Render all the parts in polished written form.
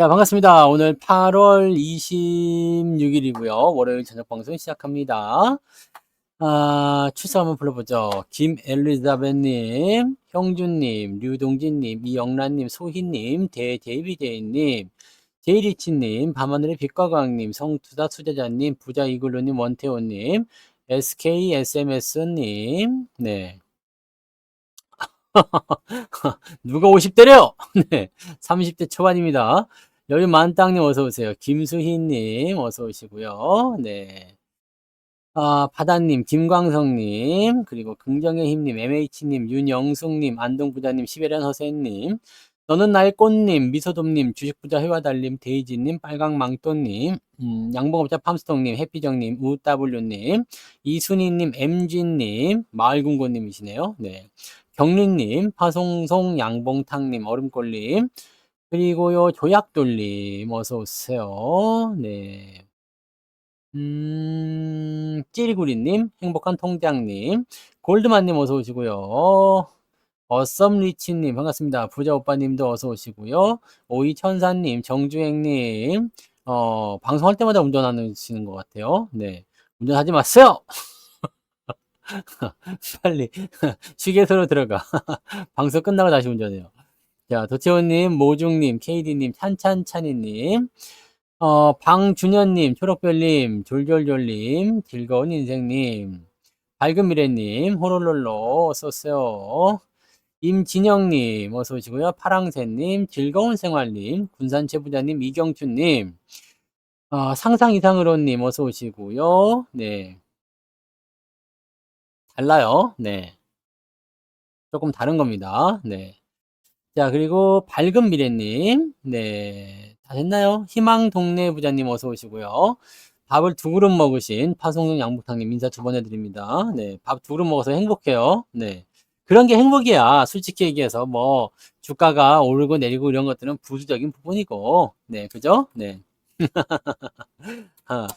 자, 반갑습니다. 오늘 8월 26일이고요. 월요일 저녁 방송 시작합니다. 출석 한번 불러보죠. 김엘리자벳님, 형준님, 류동진님, 이영란님, 소희님, 대제이비제이님, 제이리치님, 밤하늘의 빛과 광님, 성투다 수제자님, 부자 이글루님, 원태호님, SKSMS님, 네. 누가 50대래요? 네. 30대 초반입니다. 여기 만땅님 어서 오세요. 김수희님 어서 오시고요. 네. 바다님, 김광성님, 그리고 긍정의 힘님, MH님, 윤영숙님, 안동부자님, 시베리안 허세님, 너는 나의 꽃님, 미소돔님, 주식부자 회화달님, 데이지님, 빨강망토님, 양봉업자 팜스통님, 해피정님, 우W님, 이순희님, MG님, 마을궁고님이시네요. 네. 경리님, 파송송, 양봉탕님, 얼음골님, 그리고요, 조약돌님, 어서오세요. 네. 찌리구리님, 행복한 통장님, 골드만님 어서 오시고요. 어썸리치님 반갑습니다. 부자 오빠님도 어서 오시고요. 오이천사님, 정주행님, 방송할 때마다 운전하시는 것 같아요. 네, 운전하지 마세요. 빨리 휴게소로 들어가. 방송 끝나고 다시 운전해요. 자, 도채원님, 모중님, 케이디님, 찬찬찬이님, 방준현님, 초록별님, 졸졸졸님, 즐거운 인생님, 밝은 미래님, 호롤롤로 어서오세요. 임진영님, 어서오시고요. 파랑새님, 즐거운 생활님, 군산체부자님, 이경춘님, 상상 이상으로님, 어서오시고요. 네. 달라요. 네. 조금 다른 겁니다. 네. 자, 그리고 밝은 미래님, 네. 다 됐나요? 희망 동네 부자님 어서 오시고요. 밥을 2그릇 먹으신 파송동 양복탕님 인사 2번 해드립니다. 네. 밥 2그릇 먹어서 행복해요. 네. 그런 게 행복이야. 솔직히 얘기해서 뭐 주가가 오르고 내리고 이런 것들은 부수적인 부분이고, 네. 그죠? 네. 아,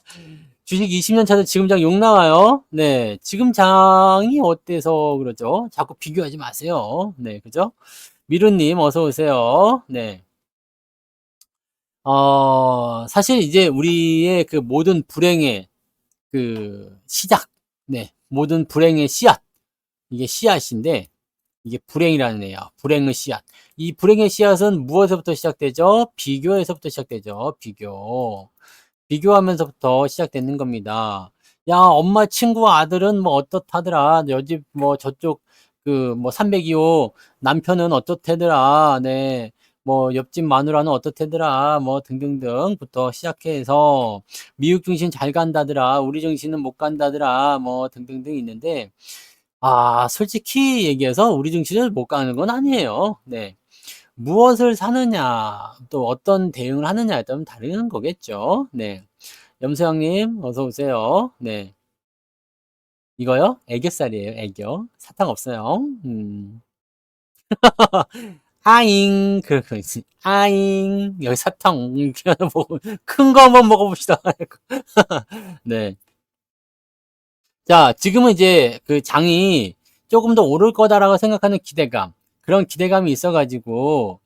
주식 20년 차도 지금 장 욕 나와요. 네. 지금 장이 어때서 그러죠? 자꾸 비교하지 마세요. 네. 그죠? 미루님 어서 오세요. 네. 사실 이제 우리의 그 모든 불행의 그 시작, 네. 모든 불행의 씨앗. 이게 씨앗인데, 이게 불행이라는 애야. 불행의 씨앗. 이 불행의 씨앗은 무엇에서부터 시작되죠? 비교에서부터 시작되죠. 비교. 비교하면서부터 시작되는 겁니다. 야, 엄마 친구 아들은 뭐 어떻다더라. 여집 뭐 저쪽 그 뭐 302호 남편은 어떻대더라. 네. 뭐 옆집 마누라는 어떻대더라. 뭐 등등등부터 시작해서 미국 증시는 잘 간다더라. 우리 증시는 못 간다더라. 뭐 등등등 있는데 솔직히 얘기해서 우리 증시는 못 가는 건 아니에요. 네. 무엇을 사느냐, 또 어떤 대응을 하느냐에 따라 다른 거겠죠. 네. 염소영님, 어서오세요. 네. 이거요? 애교살이에요, 애교. 사탕 없어요. 아잉. 그렇지. 아잉. 여기 사탕. 이렇게 하나 먹고, 큰 거 한번 먹어봅시다. 네. 자, 지금은 이제 그 장이 조금 더 오를 거다라고 생각하는 기대감. 그런 기대감이 있어가지고,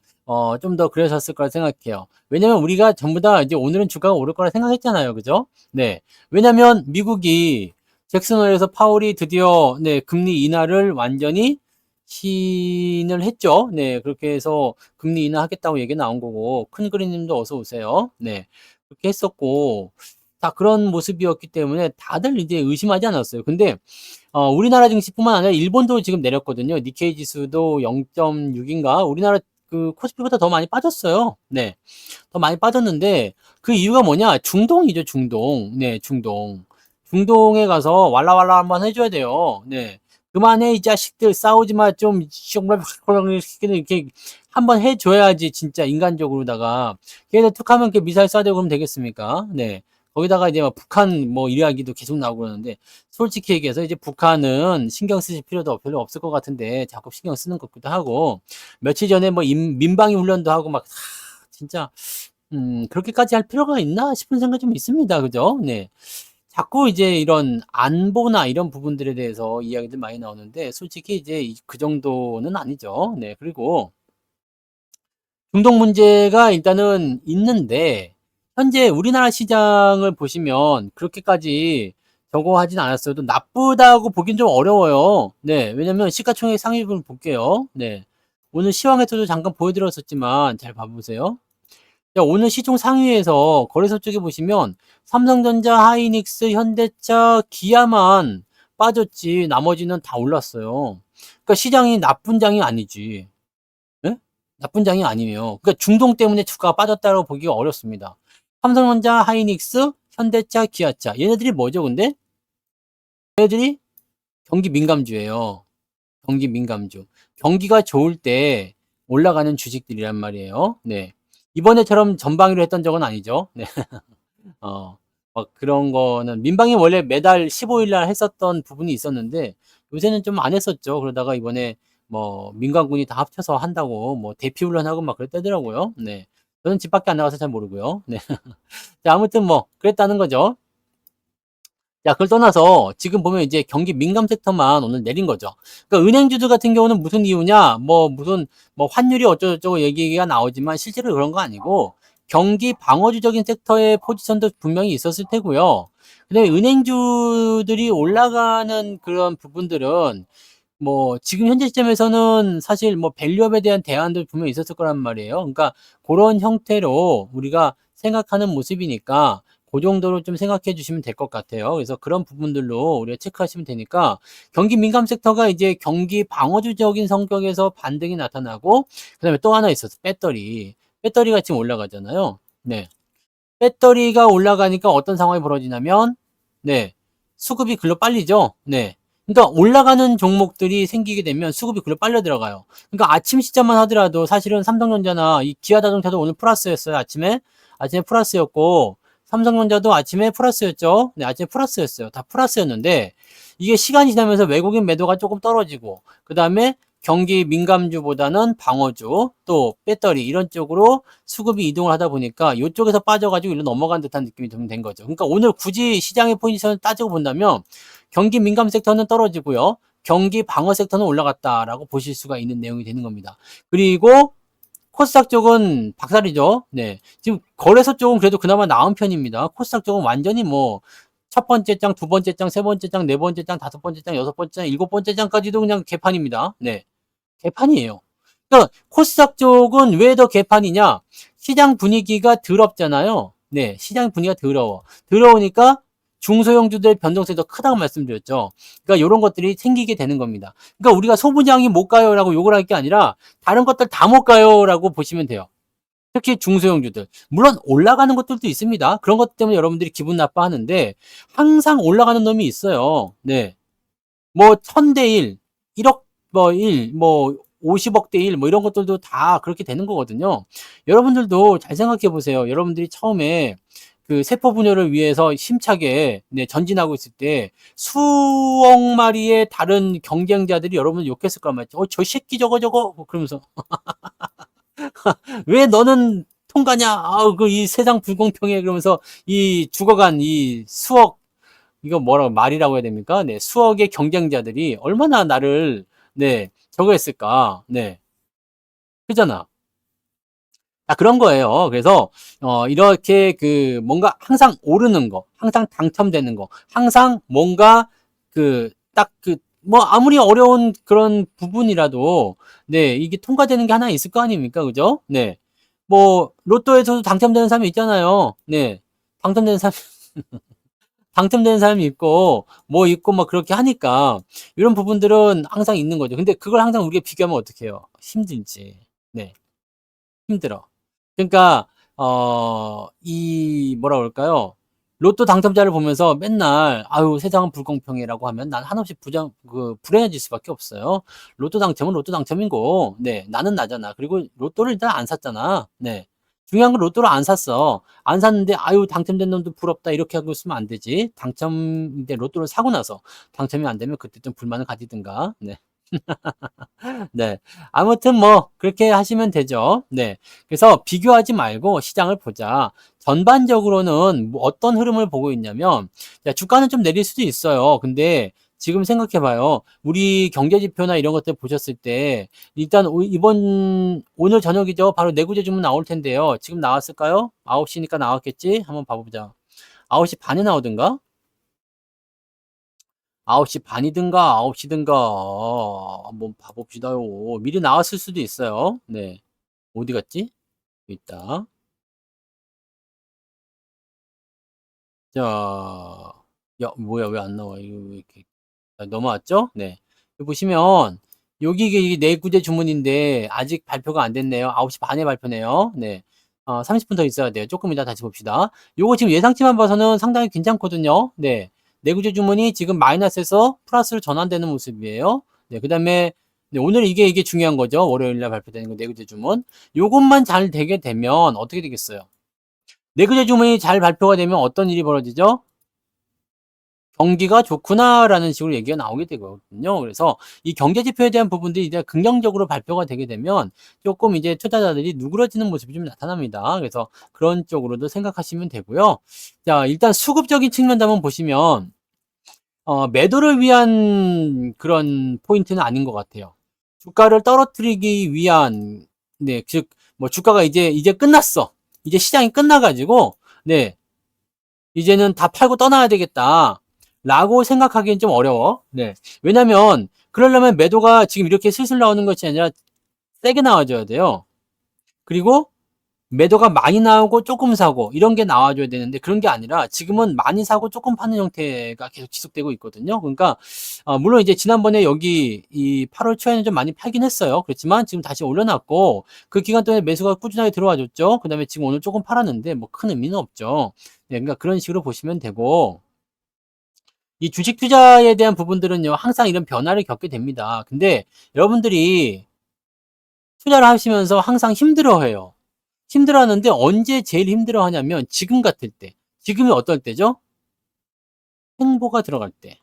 좀 더 그러셨을 거라 생각해요. 왜냐면 우리가 전부 다 이제 오늘은 주가가 오를 거라 생각했잖아요. 그죠? 네. 왜냐면 미국이 잭슨홀에서 파월이 드디어, 네, 금리 인하를 완전히 시인을 했죠. 네. 그렇게 해서 금리 인하하겠다고 얘기 나온 거고, 큰 그림님도 어서 오세요. 네. 그렇게 했었고, 다 그런 모습이었기 때문에 다들 이제 의심하지 않았어요. 근데 우리나라 증시뿐만 아니라 일본도 지금 내렸거든요. 니케이 지수도 0.6인가? 우리나라 그 코스피보다 더 많이 빠졌어요. 네. 더 많이 빠졌는데 그 이유가 뭐냐? 중동이죠, 중동. 네, 중동. 중동에 가서 왈라왈라 한번 해줘야 돼요. 네. 그만해, 이 자식들. 싸우지 마. 좀, 이렇게 한번 해줘야지, 진짜, 인간적으로다가. 걔네 툭 하면 미사일 쏴대고 그러면 되겠습니까? 네. 거기다가 이제 막 북한 뭐 이야기도 계속 나오고 그러는데, 솔직히 얘기해서 이제 북한은 신경 쓰실 필요도 별로 없을 것 같은데, 자꾸 신경 쓰는 것 같기도 하고, 며칠 전에 뭐 민방위 훈련도 하고 막, 진짜, 그렇게까지 할 필요가 있나 싶은 생각이 좀 있습니다. 그죠? 네. 자꾸 이제 이런 안보나 이런 부분들에 대해서 이야기들 많이 나오는데, 솔직히 이제 그 정도는 아니죠. 네. 그리고 중독 문제가 일단은 있는데, 현재 우리나라 시장을 보시면 그렇게까지 저거 하진 않았어도 나쁘다고 보긴 좀 어려워요. 네, 왜냐면 시가총액 상위를 볼게요. 네. 오늘 시황에서도 잠깐 보여드렸었지만 잘 봐보세요. 자, 오늘 시총 상위에서 거래소 쪽에 보시면 삼성전자, 하이닉스, 현대차, 기아만 빠졌지 나머지는 다 올랐어요. 그러니까 시장이 나쁜 장이 아니지. 예? 나쁜 장이 아니에요. 그러니까 중동 때문에 주가가 빠졌다고 보기가 어렵습니다. 삼성전자, 하이닉스, 현대차, 기아차 얘네들이 뭐죠? 근데 얘네들이 경기 민감주예요. 경기 민감주. 경기가 좋을 때 올라가는 주식들이란 말이에요. 네. 이번에처럼 전방위로 했던 적은 아니죠. 네. 그런 거는 민방위 원래 매달 15일 날 했었던 부분이 있었는데 요새는 좀 안 했었죠. 그러다가 이번에 뭐 민간군이 다 합쳐서 한다고 뭐 대피 훈련하고 막 그랬다더라고요. 네. 저는 집 밖에 안 나가서 잘 모르고요. 네. 자, 아무튼 뭐 그랬다는 거죠. 자, 그걸 떠나서 지금 보면 이제 경기 민감 섹터만 오늘 내린 거죠. 그러니까 은행주들 같은 경우는 무슨 이유냐, 뭐 무슨 뭐 환율이 어쩌고저쩌고 얘기가 나오지만 실제로 그런 거 아니고 경기 방어주적인 섹터의 포지션도 분명히 있었을 테고요. 근데 은행주들이 올라가는 그런 부분들은 뭐 지금 현재 시점에서는 사실 뭐 밸류업에 대한 대안도 분명히 있었을 거란 말이에요. 그러니까 그런 형태로 우리가 생각하는 모습이니까 그 정도로 좀 생각해 주시면 될 것 같아요. 그래서 그런 부분들로 우리가 체크하시면 되니까 경기 민감 섹터가 이제 경기 방어주적인 성격에서 반등이 나타나고 그다음에 또 하나 있었어. 배터리. 배터리가 지금 올라가잖아요. 네. 배터리가 올라가니까 어떤 상황이 벌어지냐면 네. 수급이 글로 빨리죠. 네. 그러니까 올라가는 종목들이 생기게 되면 수급이 글로 빨려 들어가요. 그러니까 아침 시점만 하더라도 사실은 삼성전자나 이 기아자동차도 오늘 플러스였어요. 아침에 플러스였고 삼성전자도 아침에 플러스였죠. 네, 아침에 플러스였어요. 다 플러스였는데 이게 시간이 지나면서 외국인 매도가 조금 떨어지고 그 다음에 경기 민감주보다는 방어주 또 배터리 이런 쪽으로 수급이 이동을 하다 보니까 이쪽에서 빠져가지고 일로 넘어간 듯한 느낌이 좀 된 거죠. 그러니까 오늘 굳이 시장의 포지션을 따지고 본다면 경기 민감 섹터는 떨어지고요. 경기 방어 섹터는 올라갔다라고 보실 수가 있는 내용이 되는 겁니다. 그리고 코스닥 쪽은 박살이죠. 네. 지금 거래소 쪽은 그래도 그나마 나은 편입니다. 코스닥 쪽은 완전히 뭐 첫 번째 장, 두 번째 장, 세 번째 장, 네 번째 장, 다섯 번째 장, 여섯 번째 장, 일곱 번째 장까지도 그냥 개판입니다. 네. 개판이에요. 그러니까 코스닥 쪽은 왜 더 개판이냐? 시장 분위기가 더럽잖아요. 네, 시장 분위기가 더러워. 더러우니까 중소형주들의 변동성이 더 크다고 말씀드렸죠. 그러니까 이런 것들이 생기게 되는 겁니다. 그러니까 우리가 소부장이 못 가요라고 욕을 할 게 아니라 다른 것들 다 못 가요라고 보시면 돼요. 특히 중소형주들. 물론 올라가는 것들도 있습니다. 그런 것 때문에 여러분들이 기분 나빠하는데 항상 올라가는 놈이 있어요. 네. 뭐 1000대 1, 1억 뭐 1, 뭐 50억 대 1, 뭐 이런 것들도 다 그렇게 되는 거거든요. 여러분들도 잘 생각해 보세요. 여러분들이 처음에 그 세포 분열을 위해서 힘차게 네, 전진하고 있을 때 수억 마리의 다른 경쟁자들이 여러분을 욕했을 거란 말이죠. 저 새끼 저거 뭐 그러면서 왜 너는 통과냐? 아우 그 이 세상 불공평해 그러면서 이 죽어간 이 수억 이거 뭐라고 말이라고 해야 됩니까? 네, 수억의 경쟁자들이 얼마나 나를 네, 저거 했을까? 네. 그잖아. 아, 그런 거예요. 그래서 이렇게 그 뭔가 항상 오르는 거, 항상 당첨되는 거, 항상 뭔가 그 딱 그 뭐 아무리 어려운 그런 부분이라도 네, 이게 통과되는 게 하나 있을 거 아닙니까? 그죠? 네. 뭐 로또에서도 당첨되는 사람이 있잖아요. 네. 당첨되는 사람 당첨되는 사람이 있고 뭐 있고 막 그렇게 하니까 이런 부분들은 항상 있는 거죠. 근데 그걸 항상 우리가 비교하면 어떡해요? 힘들지. 네. 힘들어. 그러니까 이 뭐라 그럴까요? 로또 당첨자를 보면서 맨날 아유 세상은 불공평해라고 하면 난 한없이 불행해질 수밖에 없어요. 로또 당첨은 로또 당첨이고, 네 나는 나잖아. 그리고 로또를 일단 안 샀잖아. 네 중요한 건 로또를 안 샀어. 안 샀는데 아유 당첨된 놈도 부럽다 이렇게 하고 있으면 안 되지. 당첨인데 로또를 사고 나서 당첨이 안 되면 그때 좀 불만을 가지든가. 네. 네. 아무튼 뭐 그렇게 하시면 되죠. 네. 그래서 비교하지 말고 시장을 보자. 전반적으로는 뭐 어떤 흐름을 보고 있냐면 자, 주가는 좀 내릴 수도 있어요. 근데 지금 생각해봐요. 우리 경제지표나 이런 것들 보셨을 때, 일단 오늘 저녁이죠. 바로 내구재 주문 나올 텐데요. 지금 나왔을까요? 9시니까 나왔겠지? 한번 봐보자. 9시 반에 나오든가? 9시 반이든가, 9시든가, 한번 봐봅시다요. 미리 나왔을 수도 있어요. 네. 어디 갔지? 여기 있다. 자, 야, 뭐야, 왜 안 나와? 이거 왜 이렇게. 넘어왔죠? 네. 여기 보시면, 여기 이게 내구재 주문인데, 아직 발표가 안 됐네요. 9시 반에 발표네요. 네. 30분 더 있어야 돼요. 조금 이따 다시 봅시다. 요거 지금 예상치만 봐서는 상당히 괜찮거든요. 네. 내구재 주문이 지금 마이너스에서 플러스로 전환되는 모습이에요. 네. 그 다음에, 네, 오늘 이게 중요한 거죠. 월요일날 발표되는 거 내구재 주문. 요것만 잘 되게 되면 어떻게 되겠어요? 내구재 주문이 잘 발표가 되면 어떤 일이 벌어지죠? 경기가 좋구나라는 식으로 얘기가 나오게 되거든요. 그래서 이 경제 지표에 대한 부분들이 이제 긍정적으로 발표가 되게 되면 조금 이제 투자자들이 누그러지는 모습이 좀 나타납니다. 그래서 그런 쪽으로도 생각하시면 되고요. 자, 일단 수급적인 측면도 한번 보시면 매도를 위한 그런 포인트는 아닌 것 같아요. 주가를 떨어뜨리기 위한, 네, 즉, 뭐 주가가 이제 끝났어. 이제 시장이 끝나가지고, 네, 이제는 다 팔고 떠나야 되겠다. 라고 생각하기엔 좀 어려워. 네. 왜냐면, 그러려면 매도가 지금 이렇게 슬슬 나오는 것이 아니라 세게 나와줘야 돼요. 그리고 매도가 많이 나오고 조금 사고 이런 게 나와줘야 되는데 그런 게 아니라 지금은 많이 사고 조금 파는 형태가 계속 지속되고 있거든요. 그러니까 물론 이제 지난번에 여기 이 8월 초에는 좀 많이 팔긴 했어요. 그렇지만 지금 다시 올려놨고 그 기간 동안에 매수가 꾸준하게 들어와 줬죠. 그 다음에 지금 오늘 조금 팔았는데 뭐 큰 의미는 없죠. 네, 그러니까 그런 식으로 보시면 되고 이 주식 투자에 대한 부분들은요 항상 이런 변화를 겪게 됩니다. 근데 여러분들이 투자를 하시면서 항상 힘들어해요. 힘들어하는데 언제 제일 힘들어하냐면 지금 같을 때. 지금이 어떨 때죠? 행보가 들어갈 때.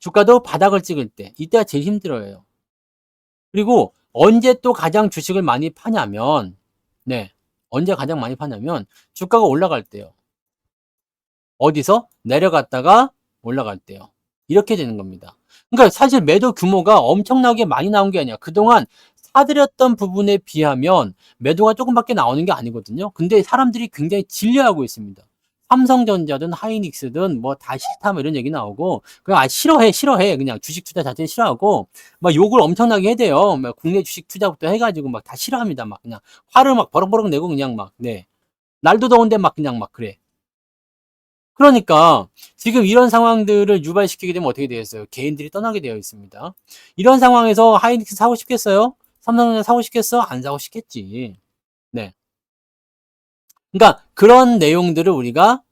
주가도 바닥을 찍을 때. 이때가 제일 힘들어요. 그리고 언제 또 가장 주식을 많이 파냐면 네. 언제 가장 많이 파냐면 주가가 올라갈 때요. 어디서? 내려갔다가 올라갈 때요. 이렇게 되는 겁니다. 그러니까 사실 매도 규모가 엄청나게 많이 나온 게 아니야. 그동안 사들였던 부분에 비하면 매도가 조금밖에 나오는 게 아니거든요. 근데 사람들이 굉장히 질려하고 있습니다. 삼성전자든 하이닉스든 뭐 다 싫다 뭐 이런 얘기 나오고 그냥 싫어해 그냥 주식 투자 자체를 싫어하고 막 욕을 엄청나게 해대요. 막 국내 주식 투자부터 해가지고 막 다 싫어합니다. 막 그냥 화를 막 버럭버럭 내고 그냥 막 네. 날도 더운데 막 그냥 막 그래. 그러니까 지금 이런 상황들을 유발시키게 되면 어떻게 되겠어요? 개인들이 떠나게 되어 있습니다. 이런 상황에서 하이닉스 사고 싶겠어요? 삼성전자 사고 싶겠어? 안 사고 싶겠지. 네. 그러니까 그런 내용들을 우리가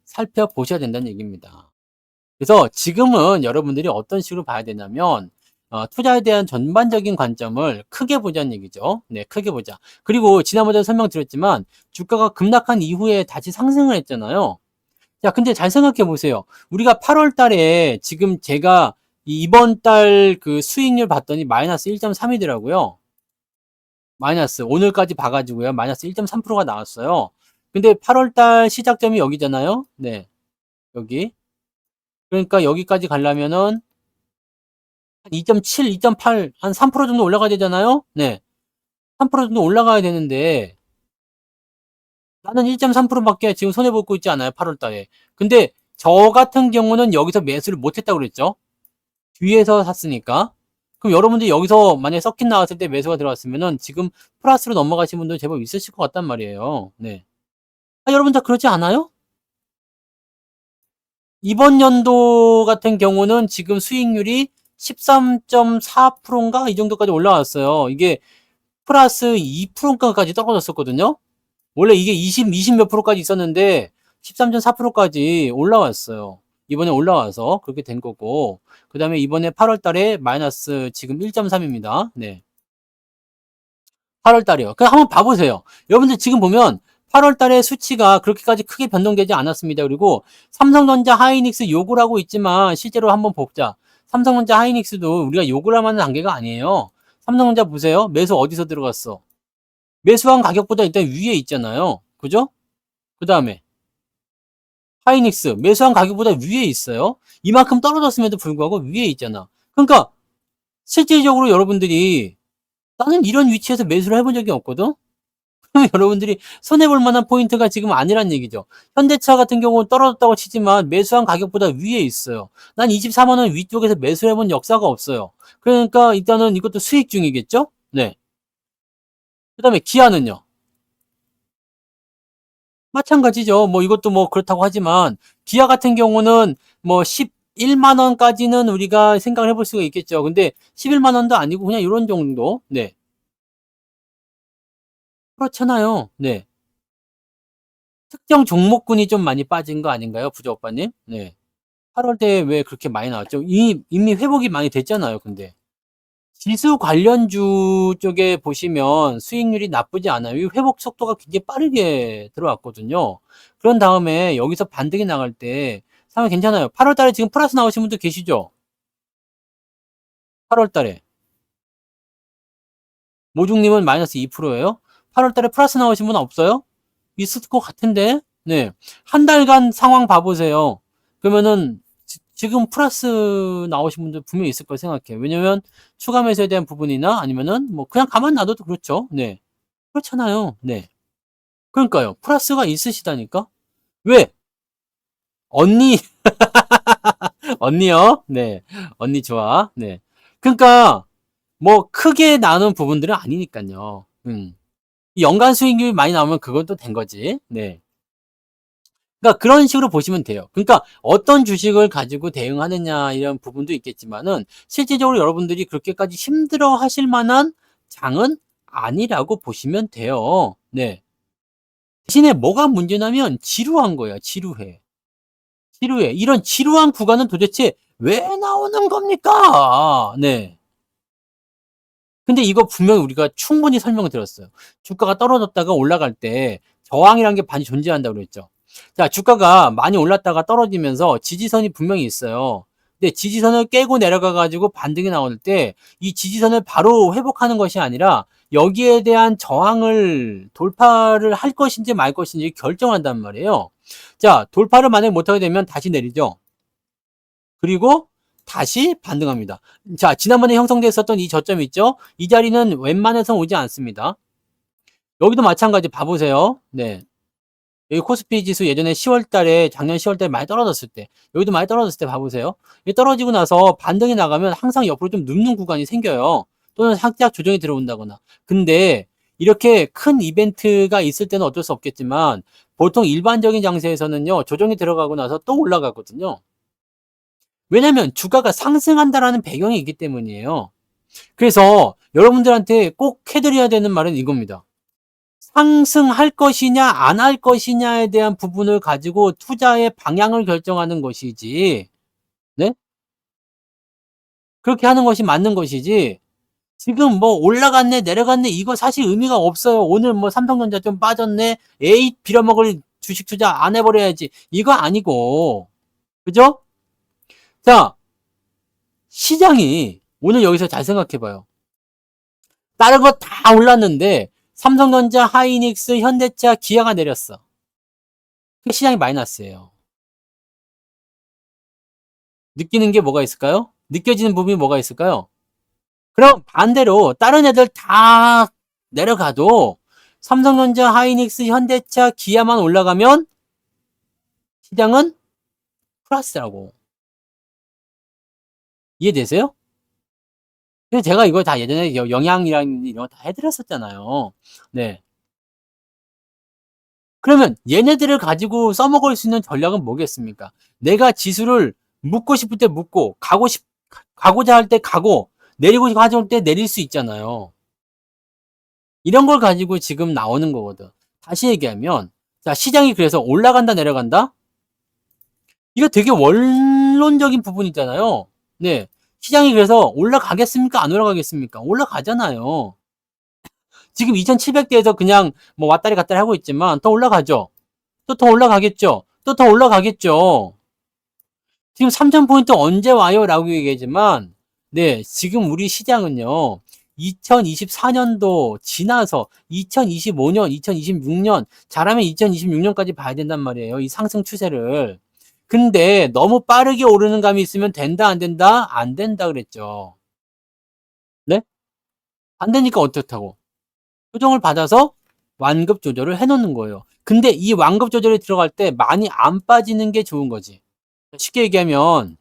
살펴보셔야 된다는 얘기입니다. 그래서 지금은 여러분들이 어떤 식으로 봐야 되냐면 투자에 대한 전반적인 관점을 크게 보자는 얘기죠. 네, 크게 보자. 그리고 지난번에 설명드렸지만 주가가 급락한 이후에 다시 상승을 했잖아요. 자, 근데 잘 생각해 보세요. 우리가 8월 달에 지금 제가 이번 달 그 수익률 봤더니 마이너스 1.3이더라고요. 마이너스. 오늘까지 봐가지고요. 마이너스 1.3%가 나왔어요. 근데 8월 달 시작점이 여기잖아요. 네. 여기. 그러니까 여기까지 가려면은 한 2.7, 2.8, 한 3% 정도 올라가야 되잖아요. 네. 3% 정도 올라가야 되는데 나는 1.3%밖에 지금 손해볼 거 있지 않아요. 8월 달에. 근데 저 같은 경우는 여기서 매수를 못했다고 그랬죠. 뒤에서 샀으니까. 그럼 여러분들이 여기서 만약에 서킷 나왔을 때 매수가 들어왔으면은 지금 플러스로 넘어가신 분들 제법 있으실 것 같단 말이에요. 네. 여러분 다 그렇지 않아요? 이번 연도 같은 경우는 지금 수익률이 13.4%인가? 이 정도까지 올라왔어요. 이게 플러스 2%까지 떨어졌었거든요. 원래 이게 20 몇 프로까지 있었는데 13.4%까지 올라왔어요. 이번에 올라와서 그렇게 된 거고. 그 다음에 이번에 8월 달에 마이너스 지금 1.3입니다. 네. 8월 달이요. 그냥 한번 봐보세요. 여러분들 지금 보면 8월 달에 수치가 그렇게까지 크게 변동되지 않았습니다. 그리고 삼성전자 하이닉스 욕을 하고 있지만 실제로 한번 보자. 삼성전자 하이닉스도 우리가 욕을 할 만한 단계가 아니에요. 삼성전자 보세요. 매수 어디서 들어갔어? 매수한 가격보다 일단 위에 있잖아요. 그죠? 그 다음에 하이닉스 매수한 가격보다 위에 있어요. 이만큼 떨어졌음에도 불구하고 위에 있잖아. 그러니까 실질적으로 여러분들이 나는 이런 위치에서 매수를 해본 적이 없거든. 그럼 여러분들이 손해볼 만한 포인트가 지금 아니란 얘기죠. 현대차 같은 경우는 떨어졌다고 치지만 매수한 가격보다 위에 있어요. 난 24만 원 위쪽에서 매수를 해본 역사가 없어요. 그러니까 일단은 이것도 수익 중이겠죠? 네. 그 다음에 기아는요. 마찬가지죠. 뭐 이것도 뭐 그렇다고 하지만 기아 같은 경우는 뭐 11만 원까지는 우리가 생각을 해볼 수가 있겠죠. 근데 11만 원도 아니고 그냥 이런 정도. 네. 그렇잖아요. 네. 특정 종목군이 좀 많이 빠진 거 아닌가요? 부자 오빠님? 네. 8월대에 왜 그렇게 많이 나왔죠? 이미 회복이 많이 됐잖아요. 근데 지수 관련주 쪽에 보시면 수익률이 나쁘지 않아요. 이 회복 속도가 굉장히 빠르게 들어왔거든요. 그런 다음에 여기서 반등이 나갈 때 상당히 괜찮아요. 8월 달에 지금 플러스 나오신 분들 계시죠? 8월 달에. 모중님은 마이너스 2%예요? 8월 달에 플러스 나오신 분 없어요? 있을 것 같은데? 네. 한 달간 상황 봐보세요. 그러면은 지금 플러스 나오신 분들 분명히 있을 거라 생각해요. 왜냐면 추가 매수에 대한 부분이나 아니면은 뭐 그냥 가만 놔둬도 그렇죠. 네. 그렇잖아요. 네. 그러니까요. 플러스가 있으시다니까? 왜? 언니, 언니요? 네. 언니 좋아. 네. 그러니까 뭐 크게 나눈 부분들은 아니니까요. 연간 수익률이 많이 나오면 그건 또 된 거지. 네. 그러니까 그런 식으로 보시면 돼요. 그러니까 어떤 주식을 가지고 대응하느냐 이런 부분도 있겠지만은 실질적으로 여러분들이 그렇게까지 힘들어 하실 만한 장은 아니라고 보시면 돼요. 네. 대신에 뭐가 문제냐면 지루한 거예요. 지루해. 지루해. 이런 지루한 구간은 도대체 왜 나오는 겁니까? 네. 근데 이거 분명히 우리가 충분히 설명을 드렸어요. 주가가 떨어졌다가 올라갈 때 저항이라는 게 반드시 존재한다고 그랬죠. 자, 주가가 많이 올랐다가 떨어지면서 지지선이 분명히 있어요. 근데 지지선을 깨고 내려가 가지고 반등이 나올 때 이 지지선을 바로 회복하는 것이 아니라 여기에 대한 저항을 돌파를 할 것인지 말 것인지 결정한단 말이에요. 자, 돌파를 만약에 못하게 되면 다시 내리죠. 그리고 다시 반등합니다. 자, 지난번에 형성됐었던 이 저점 있죠? 이 자리는 웬만해서 오지 않습니다. 여기도 마찬가지 봐보세요. 네. 여기 코스피 지수 예전에 10월 달에, 작년 10월 달에 많이 떨어졌을 때, 여기도 많이 떨어졌을 때 봐보세요. 이 떨어지고 나서 반등이 나가면 항상 옆으로 좀 눕는 구간이 생겨요. 또는 살짝 조정이 들어온다거나. 근데 이렇게 큰 이벤트가 있을 때는 어쩔 수 없겠지만, 보통 일반적인 장세에서는요, 조정이 들어가고 나서 또 올라가거든요. 왜냐면 주가가 상승한다라는 배경이 있기 때문이에요. 그래서 여러분들한테 꼭 해드려야 되는 말은 이겁니다. 상승할 것이냐 안 할 것이냐에 대한 부분을 가지고 투자의 방향을 결정하는 것이지, 네? 그렇게 하는 것이 맞는 것이지, 지금 뭐 올라갔네 내려갔네 이거 사실 의미가 없어요. 오늘 뭐 삼성전자 좀 빠졌네, 에이 빌어먹을 주식 투자 안 해버려야지, 이거 아니고, 그죠? 자, 시장이 오늘 여기서 잘 생각해봐요. 다른 거 다 올랐는데 삼성전자, 하이닉스, 현대차, 기아가 내렸어. 시장이 마이너스예요. 느끼는 게 뭐가 있을까요? 느껴지는 부분이 뭐가 있을까요? 그럼 반대로 다른 애들 다 내려가도 삼성전자, 하이닉스, 현대차, 기아만 올라가면 시장은 플러스라고. 이해되세요? 그래서 제가 이거 다 예전에 영양이랑 이런 거 다 해드렸었잖아요. 네. 그러면 얘네들을 가지고 써먹을 수 있는 전략은 뭐겠습니까? 내가 지수를 묶고 싶을 때 묶고, 가고자 할 때 가고, 내리고 가져올 때 내릴 수 있잖아요. 이런 걸 가지고 지금 나오는 거거든. 다시 얘기하면, 자, 시장이 그래서 올라간다, 내려간다? 이거 되게 원론적인 부분이잖아요. 네. 시장이 그래서 올라가겠습니까? 안 올라가겠습니까? 올라가잖아요. 지금 2700대에서 그냥 뭐 왔다리 갔다리 하고 있지만 더 올라가죠. 또 더 올라가겠죠. 또 더 올라가겠죠. 지금 3000포인트 언제 와요? 라고 얘기하지만, 네, 지금 우리 시장은요, 2024년도 지나서 2025년, 2026년, 잘하면 2026년까지 봐야 된단 말이에요. 이 상승 추세를. 근데 너무 빠르게 오르는 감이 있으면 된다, 안 된다? 안 된다 그랬죠. 네? 안 되니까 어떻다고? 조정을 받아서 완급 조절을 해놓는 거예요. 근데 이 완급 조절에 들어갈 때 많이 안 빠지는 게 좋은 거지. 쉽게 얘기하면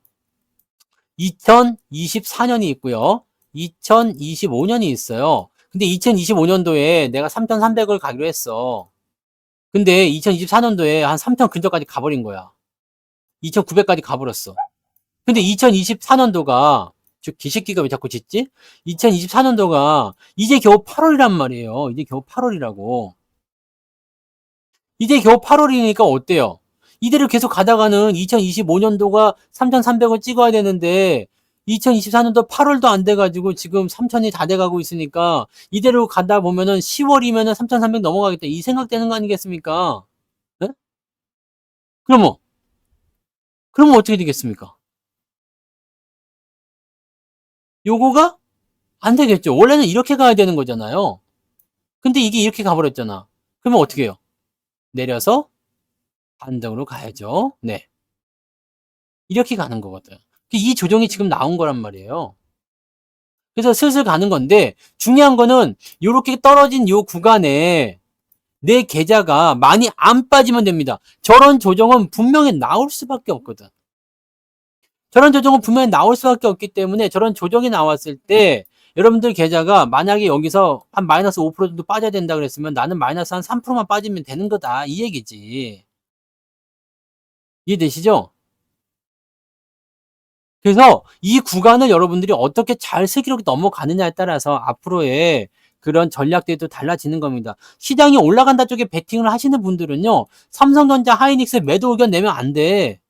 2024년이 있고요. 2025년이 있어요. 근데 2025년도에 내가 3,300을 가기로 했어. 근데 2024년도에 한 3,000 근처까지 가버린 거야. 2,900까지 가버렸어. 근데 2024년도가 즉 기식기가 왜 자꾸 짖지? 2024년도가 이제 겨우 8월이란 말이에요. 이제 겨우 8월이라고. 이제 겨우 8월이니까 어때요? 이대로 계속 가다가는 2025년도가 3,300을 찍어야 되는데 2024년도 8월도 안 돼가지고 지금 3,000이 다 돼가고 있으니까 이대로 가다 보면은 10월이면은 3,300 넘어가겠다 이 생각되는 거 아니겠습니까? 네? 그러면 어떻게 되겠습니까? 요거가 안 되겠죠. 원래는 이렇게 가야 되는 거잖아요. 근데 이게 이렇게 가버렸잖아. 그러면 어떻게 해요? 내려서 반등으로 가야죠. 네. 이렇게 가는 거거든. 이 조정이 지금 나온 거란 말이에요. 그래서 슬슬 가는 건데 중요한 거는 이렇게 떨어진 요 구간에 내 계좌가 많이 안 빠지면 됩니다. 저런 조정은 분명히 나올 수밖에 없거든. 저런 조정은 분명히 나올 수밖에 없기 때문에 저런 조정이 나왔을 때 여러분들 계좌가 만약에 여기서 한 마이너스 5% 정도 빠져야 된다 그랬으면 나는 마이너스 한 3%만 빠지면 되는 거다 이 얘기지. 이해되시죠? 그래서 이 구간을 여러분들이 어떻게 잘 슬기롭게 넘어가느냐에 따라서 앞으로의 그런 전략들이 또 달라지는 겁니다. 시장이 올라간다 쪽에 베팅을 하시는 분들은요. 삼성전자, 하이닉스 매도 의견 내면 안 돼.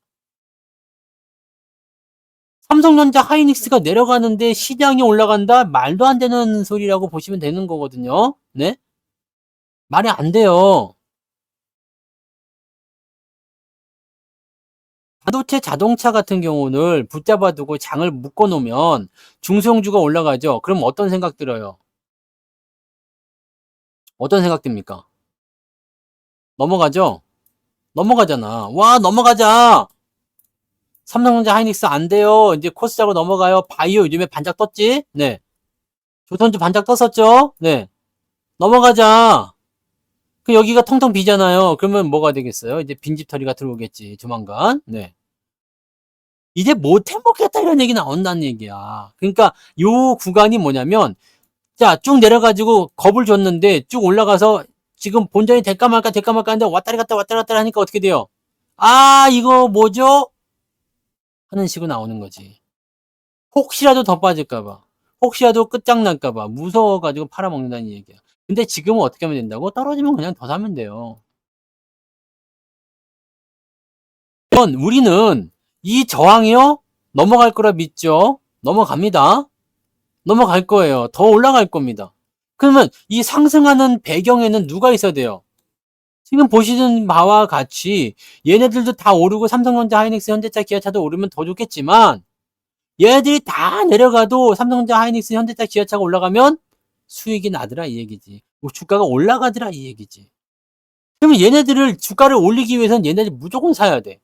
삼성전자, 하이닉스가 내려가는데 시장이 올라간다? 말도 안 되는 소리라고 보시면 되는 거거든요. 네? 말이 안 돼요. 반도체 자동차 같은 경우는 붙잡아 두고 장을 묶어 놓으면 중소형주가 올라가죠. 그럼 어떤 생각 들어요? 어떤 생각 듭니까? 넘어가죠? 넘어가잖아. 와, 넘어가자! 삼성전자 하이닉스 안 돼요. 이제 코스 잡고 넘어가요. 바이오 요즘에 반짝 떴지? 네. 조선주 반짝 떴었죠? 네. 넘어가자. 그 여기가 텅텅 비잖아요. 그러면 뭐가 되겠어요? 이제 빈집털이가 들어오겠지. 조만간. 네. 이제 못 해먹겠다 이런 얘기 나온다는 얘기야. 그러니까 요 구간이 뭐냐면 자, 쭉 내려가지고 겁을 줬는데 쭉 올라가서 지금 본전이 될까 말까 하는데 왔다리 갔다 하니까 어떻게 돼요? 아, 이거 뭐죠? 하는 식으로 나오는 거지. 혹시라도 더 빠질까봐. 혹시라도 끝장날까봐. 무서워가지고 팔아먹는다는 얘기야. 근데 지금은 어떻게 하면 된다고? 떨어지면 그냥 더 사면 돼요. 우리는 이 저항이요? 넘어갈 거라 믿죠? 넘어갑니다. 넘어갈 거예요. 더 올라갈 겁니다. 그러면 이 상승하는 배경에는 누가 있어야 돼요? 지금 보시는 바와 같이 얘네들도 다 오르고 삼성전자, 하이닉스, 현대차, 기아차도 오르면 더 좋겠지만 얘네들이 다 내려가도 삼성전자, 하이닉스, 현대차, 기아차가 올라가면 수익이 나더라 이 얘기지. 뭐 주가가 올라가더라 이 얘기지. 그러면 얘네들을 주가를 올리기 위해서는 얘네들 무조건 사야 돼.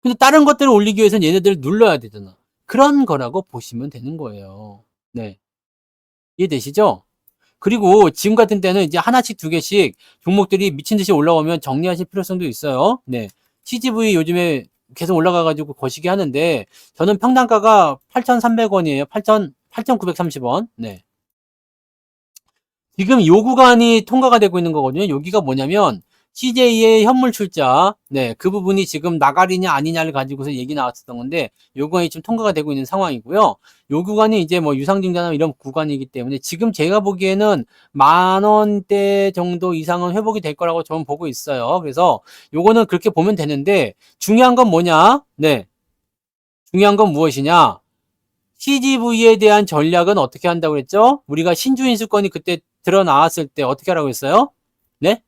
근데 다른 것들을 올리기 위해서는 얘네들을 눌러야 되잖아. 그런 거라고 보시면 되는 거예요. 네. 이해되시죠? 그리고 지금 같은 때는 이제 하나씩 두 개씩 종목들이 미친 듯이 올라오면 정리하실 필요성도 있어요. 네. CGV 요즘에 계속 올라가가지고 거시기 하는데 저는 평단가가 8,300원이에요. 8,930원. 네. 지금 요 구간이 통과가 되고 있는 거거든요. 여기가 뭐냐면 CJ의 현물 출자, 네, 그 부분이 지금 나가리냐 아니냐를 가지고서 얘기 나왔었던 건데 요 구간이 지금 통과가 되고 있는 상황이고요. 요 구간이 이제 뭐 유상증자나 이런 구간이기 때문에 지금 제가 보기에는 10,000원대 정도 이상은 회복이 될 거라고 저는 보고 있어요. 그래서 요거는 그렇게 보면 되는데 중요한 건 뭐냐? 네, 중요한 건 무엇이냐? CGV에 대한 전략은 어떻게 한다고 그랬죠? 우리가 신주인수권이 그때 드러나왔을 때 어떻게 하라고 했어요? 네?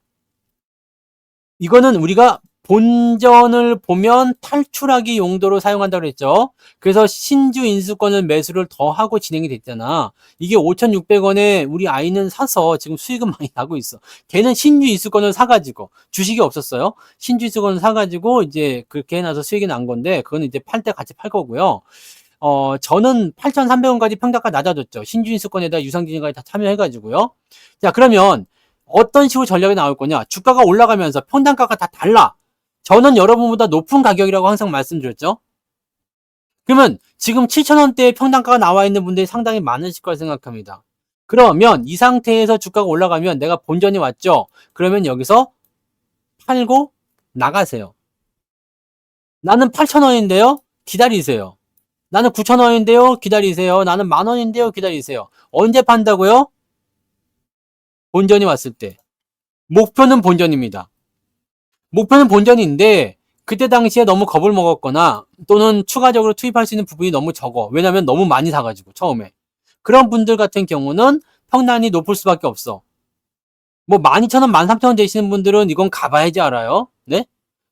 이거는 우리가 본전을 보면 탈출하기 용도로 사용한다고 그랬죠. 그래서 신주 인수권을 매수를 더 하고 진행이 됐잖아. 이게 5,600원에 우리 아이는 사서 지금 수익은 많이 나고 있어. 걔는 신주 인수권을 사가지고 주식이 없었어요. 신주 인수권을 사가지고 이제 그렇게 해놔서 수익이 난 건데 그거는 이제 팔 때 같이 팔 거고요. 저는 8,300원까지 평단가 낮아졌죠. 신주 인수권에다 유상증자까지 다 참여해가지고요. 자, 그러면 어떤 식으로 전략이 나올 거냐? 주가가 올라가면서 평단가가 다 달라. 저는 여러분보다 높은 가격이라고 항상 말씀드렸죠. 그러면 지금 7,000원대의 평단가가 나와 있는 분들이 상당히 많으실 거라 생각합니다. 그러면 이 상태에서 주가가 올라가면 내가 본전이 왔죠. 그러면 여기서 팔고 나가세요. 나는 8,000원인데요. 기다리세요. 나는 9,000원인데요. 기다리세요. 나는 10,000원인데요. 기다리세요. 언제 판다고요? 본전이 왔을 때. 목표는 본전입니다. 목표는 본전인데 그때 당시에 너무 겁을 먹었거나 또는 추가적으로 투입할 수 있는 부분이 너무 적어. 왜냐면 너무 많이 사가지고 처음에. 그런 분들 같은 경우는 평단이 높을 수밖에 없어. 뭐 12,000원, 13,000원 되시는 분들은 이건 가봐야지 알아요. 네?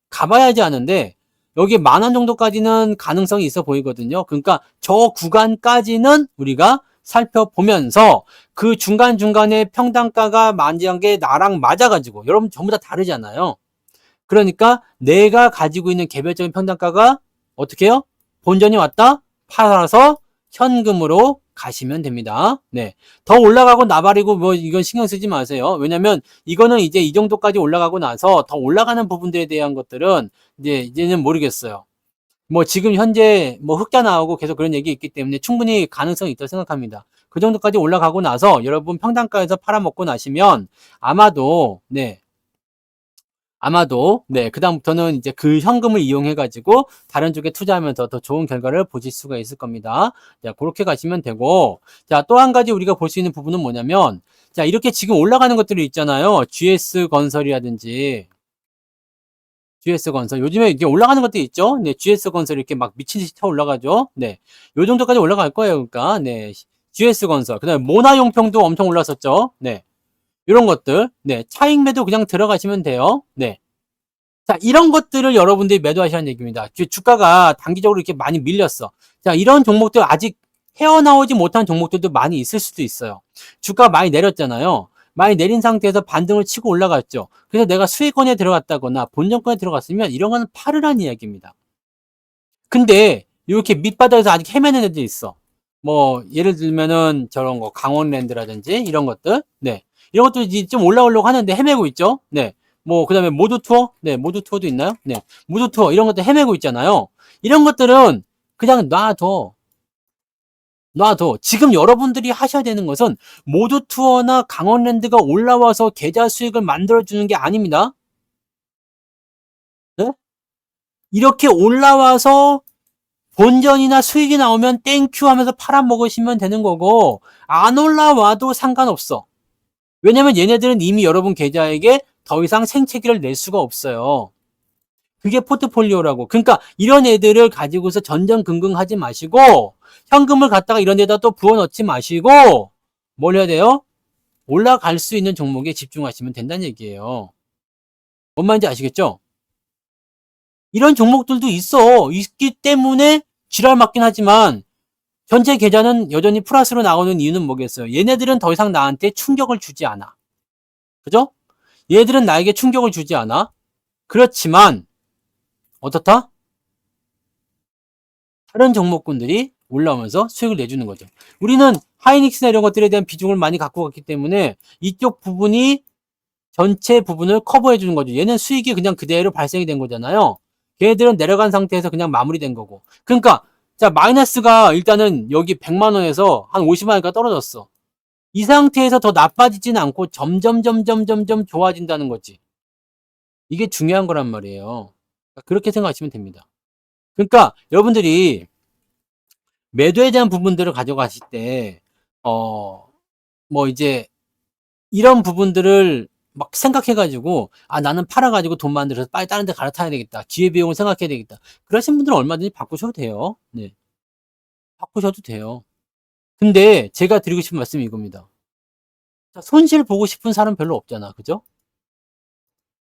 가봐야지 아는데 여기 10,000원 정도까지는 가능성이 있어 보이거든요. 그러니까 저 구간까지는 우리가 살펴보면서 그 중간중간에 평단가가 만지한 게 나랑 맞아가지고 여러분 전부 다 다르잖아요. 그러니까 내가 가지고 있는 개별적인 평단가가 어떻게 해요? 본전이 왔다? 팔아서 현금으로 가시면 됩니다. 네. 더 올라가고 나발이고 뭐 이건 신경 쓰지 마세요. 왜냐면 이거는 이제 이 정도까지 올라가고 나서 더 올라가는 부분들에 대한 것들은 이제는 모르겠어요. 뭐 지금 현재 뭐 흑자 나오고 계속 그런 얘기 있기 때문에 충분히 가능성이 있다고 생각합니다. 그 정도까지 올라가고 나서 여러분 평단가에서 팔아먹고 나시면 아마도 네, 그다음부터는 이제 그 현금을 이용해가지고 다른 쪽에 투자하면서 더 좋은 결과를 보실 수가 있을 겁니다. 자, 그렇게 가시면 되고, 자, 또 한 가지 우리가 볼 수 있는 부분은 뭐냐면, 자, 이렇게 지금 올라가는 것들이 있잖아요. GS건설이라든지, GS건설. 요즘에 이제 올라가는 것도 있죠. 네, GS건설 이렇게 막 미친 듯이 타 올라가죠. 네, 요 정도까지 올라갈 거예요. 그러니까, 네, GS건설. 그 다음에 모나용평도 엄청 올랐었죠. 네, 이런 것들. 네, 차익 매도 그냥 들어가시면 돼요. 네. 자, 이런 것들을 여러분들이 매도하시라는 얘기입니다. 주가가 단기적으로 이렇게 많이 밀렸어. 자, 이런 종목들 아직 헤어나오지 못한 종목들도 많이 있을 수도 있어요. 주가가 많이 내렸잖아요. 많이 내린 상태에서 반등을 치고 올라갔죠. 그래서 내가 수익권에 들어갔다거나 본전권에 들어갔으면 이런 거는 팔으라는 이야기입니다. 근데 이렇게 밑바닥에서 아직 헤매는 애들이 있어. 뭐 예를 들면은 저런 거 강원랜드라든지 이런 것들. 네. 이런 것도 이제 좀 올라오려고 하는데 헤매고 있죠. 네. 뭐 그다음에 모두 투어? 네, 모두 투어도 있나요? 네. 모두 투어 이런 것들 헤매고 있잖아요. 이런 것들은 그냥 놔둬. 놔둬. 지금 여러분들이 하셔야 되는 것은 모두 투어나 강원랜드가 올라와서 계좌 수익을 만들어 주는 게 아닙니다. 네? 이렇게 올라와서 본전이나 수익이 나오면 땡큐 하면서 팔아먹으시면 되는 거고 안 올라와도 상관없어. 왜냐면 얘네들은 이미 여러분 계좌에게 더 이상 생채기를 낼 수가 없어요. 그게 포트폴리오라고. 그러니까 이런 애들을 가지고서 전전긍긍하지 마시고 현금을 갖다가 이런 데다 또 부어넣지 마시고 뭘 해야 돼요? 올라갈 수 있는 종목에 집중하시면 된다는 얘기예요. 뭔 말인지 아시겠죠? 이런 종목들도 있기 때문에 지랄 맞긴 하지만 현재 계좌는 여전히 플러스로 나오는 이유는 뭐겠어요? 얘네들은 더 이상 나한테 충격을 주지 않아. 그죠? 얘들은 나에게 충격을 주지 않아. 그렇지만 어떻다? 다른 종목군들이 올라오면서 수익을 내주는 거죠. 우리는 하이닉스나 이런 것들에 대한 비중을 많이 갖고 갔기 때문에 이쪽 부분이 전체 부분을 커버해 주는 거죠. 얘는 수익이 그냥 그대로 발생이 된 거잖아요. 걔들은 내려간 상태에서 그냥 마무리된 거고. 그러니까 자, 마이너스가 일단은 여기 100만 원에서 한 50만 원까지 떨어졌어. 이 상태에서 더 나빠지지는 않고 점점 좋아진다는 거지. 이게 중요한 거란 말이에요. 그렇게 생각하시면 됩니다. 그러니까 여러분들이 매도에 대한 부분들을 가져가실 때, 뭐 이제 이런 부분들을 막 생각해가지고, 아, 나는 팔아가지고 돈 만들어서 빨리 다른 데 갈아타야 되겠다. 기회비용을 생각해야 되겠다. 그러신 분들은 얼마든지 바꾸셔도 돼요. 네. 바꾸셔도 돼요. 근데 제가 드리고 싶은 말씀이 이겁니다. 자, 손실 보고 싶은 사람 별로 없잖아. 그죠?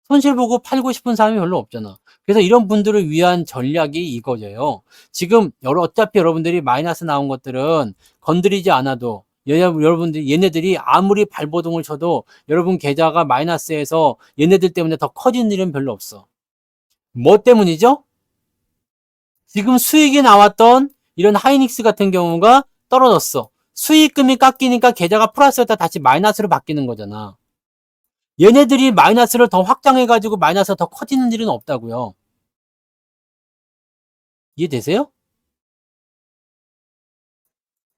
손실 보고 팔고 싶은 사람이 별로 없잖아. 그래서 이런 분들을 위한 전략이 이거예요. 지금 어차피 여러분들이 마이너스 나온 것들은 건드리지 않아도 여러분들 얘네들이 아무리 발버둥을 쳐도 여러분 계좌가 마이너스에서 얘네들 때문에 더 커지는 일은 별로 없어. 뭐 때문이죠? 지금 수익이 나왔던 이런 하이닉스 같은 경우가 떨어졌어. 수익금이 깎이니까 계좌가 플러스였다 다시 마이너스로 바뀌는 거잖아. 얘네들이 마이너스를 더 확장해가지고 마이너스가 더 커지는 일은 없다고요. 이해되세요?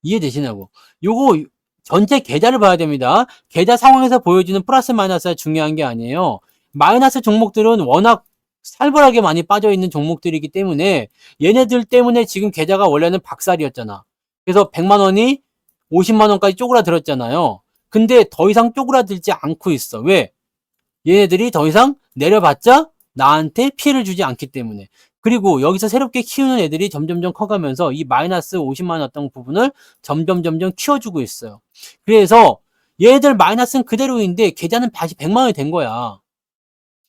이해되시냐고. 요거 전체 계좌를 봐야 됩니다. 계좌 상황에서 보여주는 플러스 마이너스가 중요한 게 아니에요. 마이너스 종목들은 워낙 살벌하게 많이 빠져있는 종목들이기 때문에 얘네들 때문에 지금 계좌가 원래는 박살이었잖아. 그래서 100만 원이 50만 원까지 쪼그라들었잖아요. 근데 더 이상 쪼그라들지 않고 있어. 왜? 얘네들이 더 이상 내려봤자 나한테 피해를 주지 않기 때문에. 그리고 여기서 새롭게 키우는 애들이 점점점 커가면서 이 마이너스 50만 원 어떤 부분을 점점 키워주고 있어요. 그래서 얘네들 마이너스는 그대로인데 계좌는 다시 100만 원이 된 거야.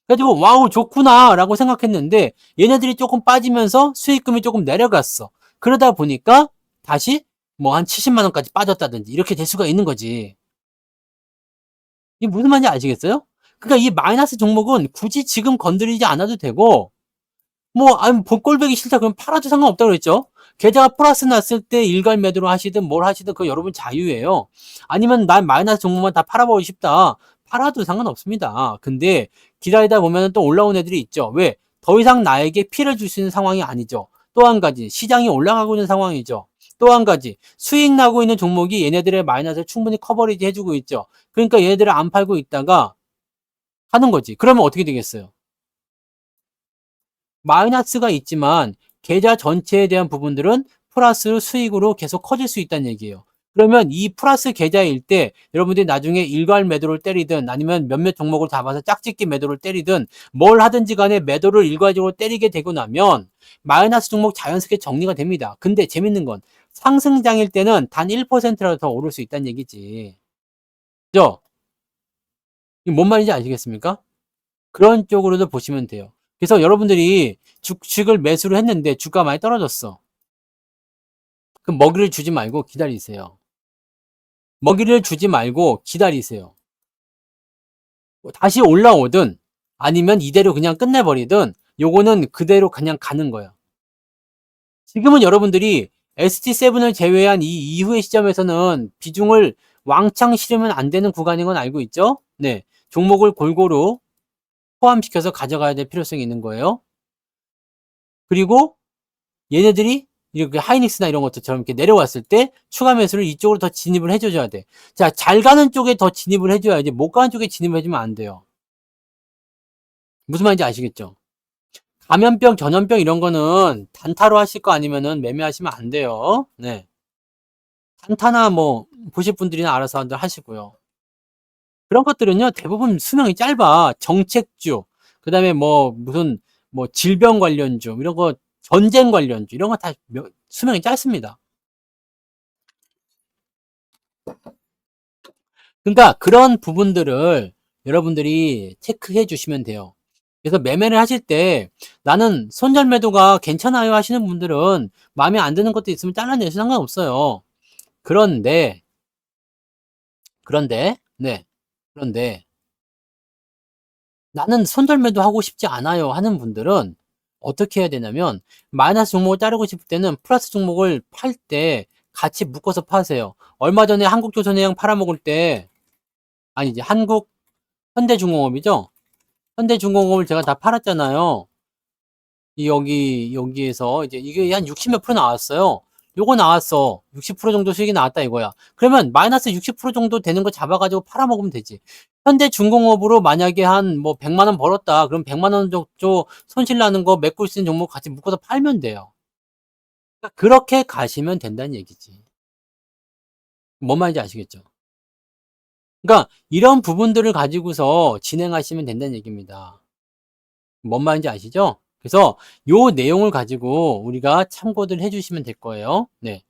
그래가지고 와우 좋구나 라고 생각했는데 얘네들이 조금 빠지면서 수익금이 조금 내려갔어. 그러다 보니까 다시 뭐 한 70만 원까지 빠졌다든지 이렇게 될 수가 있는 거지. 이게 무슨 말인지 아시겠어요? 그러니까 이 마이너스 종목은 굳이 지금 건드리지 않아도 되고 뭐 아니 꼴보기 싫다 그러면 팔아도 상관없다고 그랬죠. 계좌가 플러스 났을 때 일괄 매도로 하시든 뭘 하시든 그거 여러분 자유예요. 아니면 난 마이너스 종목만 다 팔아보고 싶다. 팔아도 상관없습니다. 근데 기다리다 보면 또 올라온 애들이 있죠. 왜? 더 이상 나에게 피해를 줄 수 있는 상황이 아니죠. 또 한 가지 시장이 올라가고 있는 상황이죠. 또 한 가지 수익 나고 있는 종목이 얘네들의 마이너스를 충분히 커버리지 해주고 있죠. 그러니까 얘네들을 안 팔고 있다가 하는 거지. 그러면 어떻게 되겠어요? 마이너스가 있지만 계좌 전체에 대한 부분들은 플러스 수익으로 계속 커질 수 있다는 얘기예요. 그러면 이 플러스 계좌일 때 여러분들이 나중에 일괄 매도를 때리든 아니면 몇몇 종목을 잡아서 짝짓기 매도를 때리든 뭘 하든지 간에 매도를 일괄적으로 때리게 되고 나면 마이너스 종목 자연스럽게 정리가 됩니다. 근데 재밌는 건 상승장일 때는 단 1%라도 더 오를 수 있다는 얘기지. 그죠? 이게 뭔 말인지 아시겠습니까? 그런 쪽으로도 보시면 돼요. 그래서 여러분들이 주식을 매수를 했는데 주가가 많이 떨어졌어. 그럼 먹이를 주지 말고 기다리세요. 먹이를 주지 말고 기다리세요. 다시 올라오든 아니면 이대로 그냥 끝내버리든 요거는 그대로 그냥 가는 거예요. 지금은 여러분들이 ST7을 제외한 이 이후의 시점에서는 비중을 왕창 실으면 안 되는 구간인 건 알고 있죠? 네. 종목을 골고루 포함시켜서 가져가야 될 필요성이 있는 거예요. 그리고 얘네들이 이렇게 하이닉스나 이런 것들처럼 이렇게 내려왔을 때 추가 매수를 이쪽으로 더 진입을 해줘야 돼. 자, 잘 가는 쪽에 더 진입을 해줘야지 못 가는 쪽에 진입을 해주면 안 돼요. 무슨 말인지 아시겠죠? 감염병, 전염병 이런 거는 단타로 하실 거 아니면은 매매하시면 안 돼요. 네. 단타나 뭐 보실 분들이나 알아서 하시고요. 그런 것들은요 대부분 수명이 짧아. 정책주, 그 다음에 뭐 무슨 뭐 질병 관련주 이런 거, 전쟁 관련주 이런 거 다 수명이 짧습니다. 그러니까 그런 부분들을 여러분들이 체크해 주시면 돼요. 그래서 매매를 하실 때 나는 손절 매도가 괜찮아요 하시는 분들은 마음에 안 드는 것도 있으면 잘라내셔도 상관없어요. 그런데 네, 그런데 나는 손절 매도 하고 싶지 않아요 하는 분들은 어떻게 해야 되냐면 마이너스 종목을 자르고 싶을 때는 플러스 종목을 팔 때 같이 묶어서 파세요. 얼마 전에 한국조선해양 팔아먹을 때, 아니지, 현대중공업이죠. 현대중공업을 제가 다 팔았잖아요. 여기에서 이제 이게 한 60 몇 프로 나왔어요. 요거 나왔어. 60% 정도 수익이 나왔다 이거야. 그러면 마이너스 60% 정도 되는 거 잡아가지고 팔아먹으면 되지. 현대중공업으로 만약에 한 뭐 100만 원 벌었다. 그럼 100만 원 정도 손실 나는 거 메꿀 수 있는 종목 같이 묶어서 팔면 돼요. 그러니까 그렇게 가시면 된다는 얘기지. 뭔 말인지 아시겠죠? 그러니까 이런 부분들을 가지고서 진행하시면 된다는 얘기입니다. 뭔 말인지 아시죠? 그래서 요 내용을 가지고 우리가 참고들 해주시면 될 거예요. 네.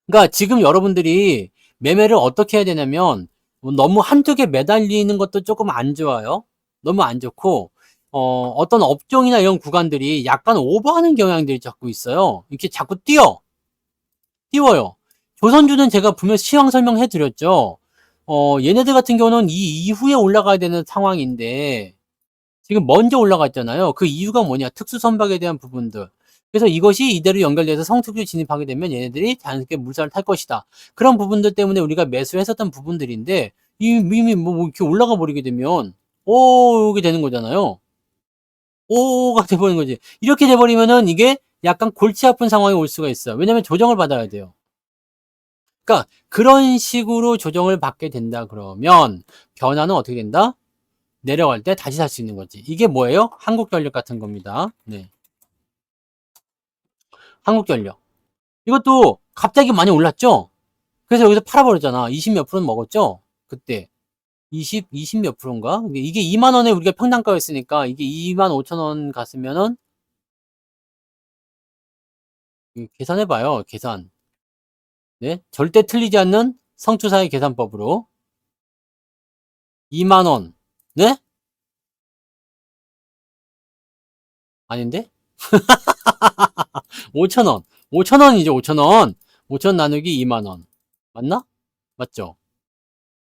그러니까 지금 여러분들이 매매를 어떻게 해야 되냐면 너무 한두 개 매달리는 것도 조금 안 좋아요. 너무 안 좋고, 어떤 업종이나 이런 구간들이 약간 오버하는 경향들이 자꾸 있어요. 이렇게 자꾸 띄워요. 조선주는 제가 분명 시황 설명해 드렸죠. 얘네들 같은 경우는 이 이후에 올라가야 되는 상황인데, 지금 먼저 올라갔잖아요. 그 이유가 뭐냐? 특수 선박에 대한 부분들. 그래서 이것이 이대로 연결돼서 성수기에 진입하게 되면 얘네들이 자연스럽게 물살을 탈 것이다. 그런 부분들 때문에 우리가 매수했었던 부분들인데, 이미 뭐 이렇게 올라가 버리게 되면, 이게 되는 거잖아요. 오가 돼버리는 거지. 이렇게 돼버리면은 이게 약간 골치 아픈 상황이 올 수가 있어요. 왜냐면 조정을 받아야 돼요. 그러니까 그런 식으로 조정을 받게 된다 그러면 변화는 어떻게 된다? 내려갈 때 다시 살 수 있는 거지. 이게 뭐예요? 한국전력 같은 겁니다. 네. 한국전력. 이것도 갑자기 많이 올랐죠? 그래서 여기서 팔아버렸잖아. 20 몇 프로는 먹었죠? 그때. 20 몇 프로인가? 이게 2만 원에 우리가 평당가였으니까 이게 2만 5천 원 갔으면은 계산해봐요. 계산. 네. 절대 틀리지 않는 성투사의 계산법으로 2만 원. 네? 아닌데? 5천 원. 5천 원이죠. 5천 원. 5천 나누기 2만 원. 맞나? 맞죠?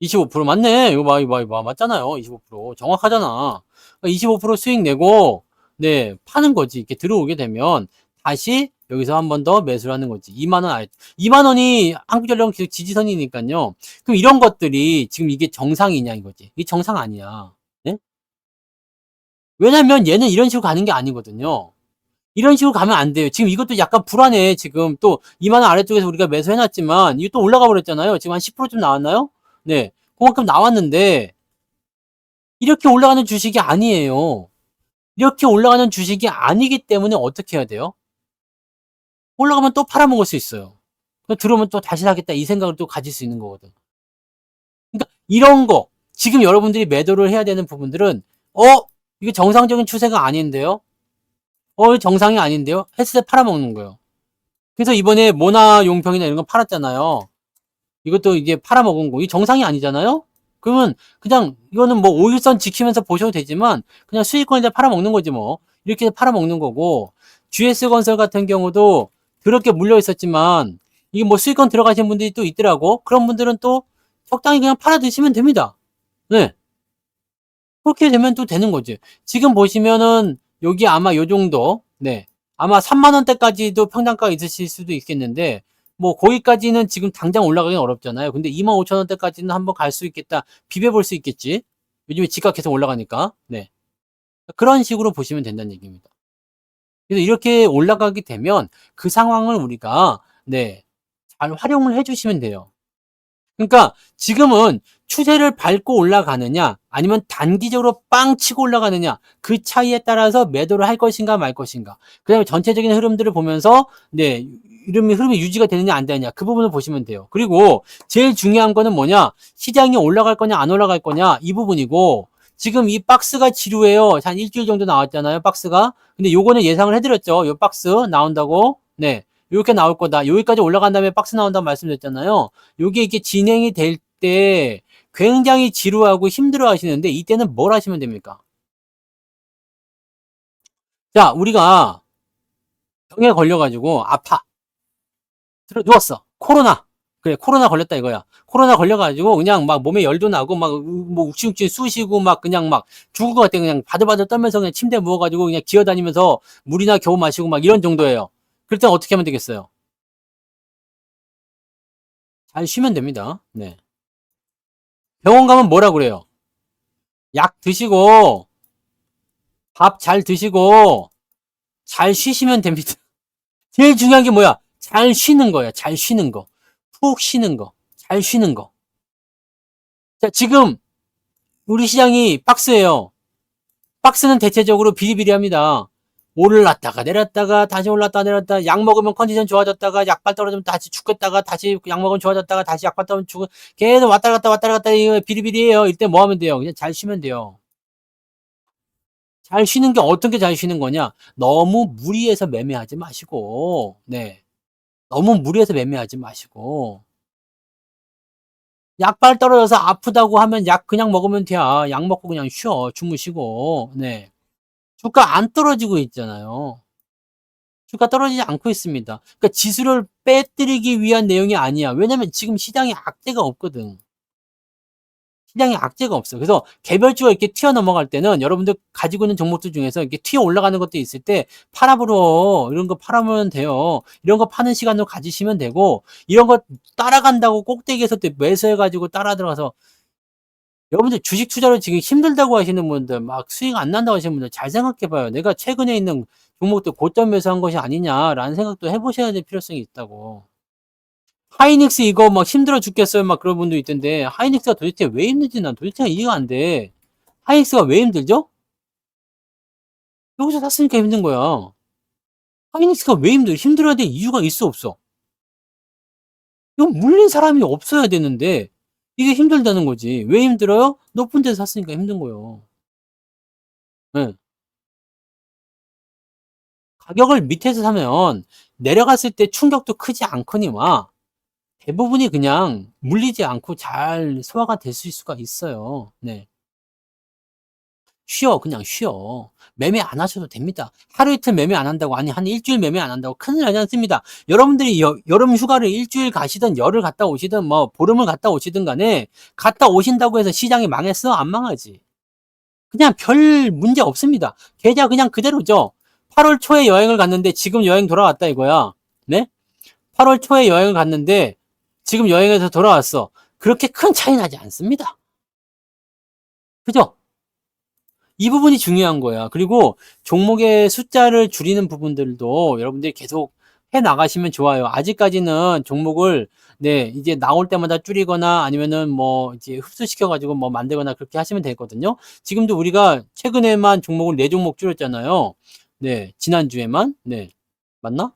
25% 맞네. 이거 봐, 이거 봐, 이거 봐. 맞잖아요. 25%. 정확하잖아. 25% 수익 내고, 네, 파는 거지. 이렇게 들어오게 되면, 다시 여기서 한 번 더 매수를 하는 거지. 2만 원, 2만 원이 한국전력은 계속 지지선이니까요. 그럼 이런 것들이 지금 이게 정상이냐 이거지. 이게 정상 아니야. 네? 왜냐면 얘는 이런 식으로 가는 게 아니거든요. 이런 식으로 가면 안 돼요. 지금 이것도 약간 불안해. 지금 또 2만 원 아래쪽에서 우리가 매수해놨지만, 이거 또 올라가 버렸잖아요. 지금 한 10%좀 나왔나요? 네. 그만큼 나왔는데, 이렇게 올라가는 주식이 아니에요. 이렇게 올라가는 주식이 아니기 때문에 어떻게 해야 돼요? 올라가면 또 팔아먹을 수 있어요. 들어오면 또 다시 사겠다 이 생각을 또 가질 수 있는 거거든. 그러니까 이런 거 지금 여러분들이 매도를 해야 되는 부분들은 이게 정상적인 추세가 아닌데요. 정상이 아닌데요. 했을 때 팔아먹는 거예요. 그래서 이번에 모나 용평이나 이런 거 팔았잖아요. 이것도 이제 팔아먹은 거. 이 정상이 아니잖아요. 그러면 그냥 이거는 뭐 5일선 지키면서 보셔도 되지만 그냥 수익권에다 팔아먹는 거지 뭐. 이렇게 팔아먹는 거고 GS건설 같은 경우도 그렇게 물려 있었지만 이게 뭐 수익권 들어가신 분들이 또 있더라고. 그런 분들은 또 적당히 그냥 팔아 드시면 됩니다. 네. 그렇게 되면 또 되는 거지. 지금 보시면은 여기 아마 요 정도, 네. 아마 3만 원대까지도 평당가가 있으실 수도 있겠는데, 뭐 거기까지는 지금 당장 올라가긴 어렵잖아요. 근데 2만 5천 원대까지는 한번 갈 수 있겠다. 비벼볼 수 있겠지. 요즘에 집값 계속 올라가니까. 네. 그런 식으로 보시면 된다는 얘기입니다. 그래서 이렇게 올라가게 되면 그 상황을 우리가, 네, 잘 활용을 해주시면 돼요. 그러니까 지금은 추세를 밟고 올라가느냐 아니면 단기적으로 빵 치고 올라가느냐 그 차이에 따라서 매도를 할 것인가 말 것인가 그다음에 전체적인 흐름들을 보면서 네 흐름이 유지가 되느냐 안 되느냐 그 부분을 보시면 돼요. 그리고 제일 중요한 거는 뭐냐 시장이 올라갈 거냐 안 올라갈 거냐 이 부분이고 지금 이 박스가 지루해요. 한 일주일 정도 나왔잖아요 박스가. 근데 요거는 예상을 해드렸죠. 요 박스 나온다고. 네 이렇게 나올 거다. 여기까지 올라간 다음에 박스 나온다고 말씀드렸잖아요. 요게 이렇게 진행이 될 때 굉장히 지루하고 힘들어 하시는데 이때는 뭘 하시면 됩니까? 자, 우리가 병에 걸려가지고 아파. 누웠어. 코로나. 그래, 코로나 걸렸다 이거야. 코로나 걸려가지고 그냥 막 몸에 열도 나고 막 뭐 욱신욱신 쑤시고 막 그냥 막 죽을 것 같아. 그냥 바들바들 떨면서 그냥 침대에 누워가지고 그냥 기어다니면서 물이나 겨우 마시고 막 이런 정도예요. 그럴 땐 어떻게 하면 되겠어요? 잘 쉬면 됩니다. 네. 병원 가면 뭐라 그래요? 약 드시고 밥 잘 드시고 잘 쉬시면 됩니다. 제일 중요한 게 뭐야? 잘 쉬는 거야. 잘 쉬는 거. 푹 쉬는 거. 잘 쉬는 거. 자, 지금 우리 시장이 박스예요. 박스는 대체적으로 비리비리합니다. 올랐다가 내렸다가 다시 올랐다가 내렸다가 약 먹으면 컨디션 좋아졌다가 약발 떨어지면 다시 죽겠다가 다시 약 먹으면 좋아졌다가 다시 약발 떨어지면 죽고 계속 왔다 갔다 왔다 갔다 이거 비리비리해요. 이때 뭐 하면 돼요? 그냥 잘 쉬면 돼요. 잘 쉬는 게 어떤 게 잘 쉬는 거냐? 너무 무리해서 매매하지 마시고, 네. 너무 무리해서 매매하지 마시고, 약발 떨어져서 아프다고 하면 약 그냥 먹으면 돼. 약 먹고 그냥 쉬어. 주무시고. 네. 주가 안 떨어지고 있잖아요. 주가 떨어지지 않고 있습니다. 그러니까 지수를 빼뜨리기 위한 내용이 아니야. 왜냐면 지금 시장에 악재가 없거든. 시장에 악재가 없어. 그래서 개별주가 이렇게 튀어 넘어갈 때는 여러분들 가지고 있는 종목들 중에서 이렇게 튀어 올라가는 것도 있을 때 팔아보러 이런 거 팔아보면 돼요. 이런 거 파는 시간도 가지시면 되고 이런 거 따라간다고 꼭대기에서 또 매수해가지고 따라 들어가서 여러분들 주식 투자로 지금 힘들다고 하시는 분들 막 수익 안 난다고 하시는 분들 잘 생각해봐요. 내가 최근에 있는 종목들 고점 매수한 것이 아니냐라는 생각도 해보셔야 될 필요성이 있다고. 하이닉스 이거 막 힘들어 죽겠어요. 막 그런 분도 있던데 하이닉스가 도대체 왜 힘든지 난 도대체 이해가 안 돼. 하이닉스가 왜 힘들죠? 여기서 샀으니까 힘든 거야. 하이닉스가 왜 힘들어? 힘들어야 될 이유가 있어 없어? 이건 물린 사람이 없어야 되는데 이게 힘들다는 거지. 왜 힘들어요? 높은 데서 샀으니까 힘든 거예요. 네. 가격을 밑에서 사면 내려갔을 때 충격도 크지 않거니와 대부분이 그냥 물리지 않고 잘 소화가 될 수가 있어요. 네. 쉬어. 그냥 쉬어. 매매 안 하셔도 됩니다. 하루 이틀 매매 안 한다고 아니 한 일주일 매매 안 한다고 큰일 나지 않습니다. 여러분들이 여름 휴가를 일주일 가시든 열흘 갔다 오시든 뭐 보름을 갔다 오시든 간에 갔다 오신다고 해서 시장이 망했어? 안 망하지. 그냥 별 문제 없습니다. 계좌 그냥 그대로죠. 8월 초에 여행을 갔는데 지금 여행 돌아왔다 이거야. 네? 8월 초에 여행을 갔는데 지금 여행에서 돌아왔어. 그렇게 큰 차이 나지 않습니다. 그죠? 이 부분이 중요한 거야. 그리고 종목의 숫자를 줄이는 부분들도 여러분들이 계속 해 나가시면 좋아요. 아직까지는 종목을 네, 이제 나올 때마다 줄이거나 아니면은 뭐 이제 흡수시켜 가지고 뭐 만들거나 그렇게 하시면 되거든요. 지금도 우리가 최근에만 종목을 4종목 줄였잖아요. 네, 지난주에만. 네. 맞나?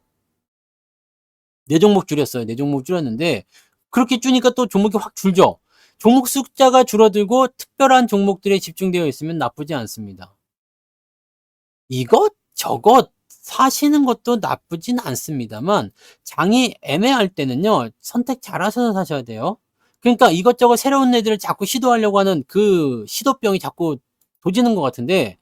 4종목 줄였어요. 4종목 줄였는데 그렇게 줄이니까 또 종목이 확 줄죠. 종목 숫자가 줄어들고 특별한 종목들에 집중되어 있으면 나쁘지 않습니다. 이것저것 사시는 것도 나쁘진 않습니다만 장이 애매할 때는요. 선택 잘하셔서 사셔야 돼요. 그러니까 이것저것 새로운 애들을 자꾸 시도하려고 하는 그 시도병이 자꾸 도지는 것 같은데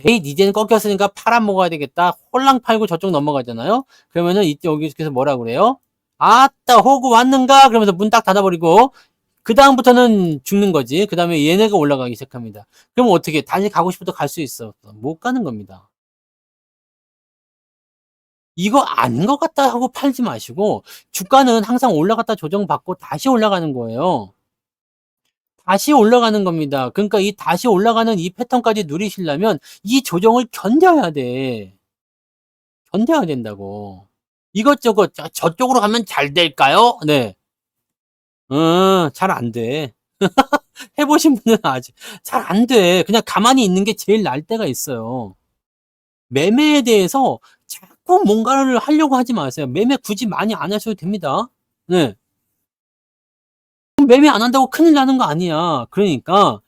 에이 이제는 꺾였으니까 팔아먹어야 되겠다. 홀랑 팔고 저쪽 넘어가잖아요. 그러면은 이때 여기서 뭐라 그래요? 아따 호구 왔는가? 그러면서 문 딱 닫아버리고 그 다음부터는 죽는 거지. 그 다음에 얘네가 올라가기 시작합니다. 그럼 어떻게 다시 가고 싶어도 갈 수 있어? 못 가는 겁니다. 이거 아닌 것 같다 하고 팔지 마시고 주가는 항상 올라갔다 조정받고 다시 올라가는 거예요. 다시 올라가는 겁니다. 그러니까 이 다시 올라가는 이 패턴까지 누리시려면 이 조정을 견뎌야 돼. 견뎌야 된다고. 이것저것 저쪽으로 가면 잘 될까요? 네. 잘 안 돼. 해보신 분은 아직 잘 안 돼. 그냥 가만히 있는 게 제일 나을 때가 있어요. 매매에 대해서 자꾸 뭔가를 하려고 하지 마세요. 매매 굳이 많이 안 하셔도 됩니다. 네. 매매 안 한다고 큰일 나는 거 아니야. 그러니까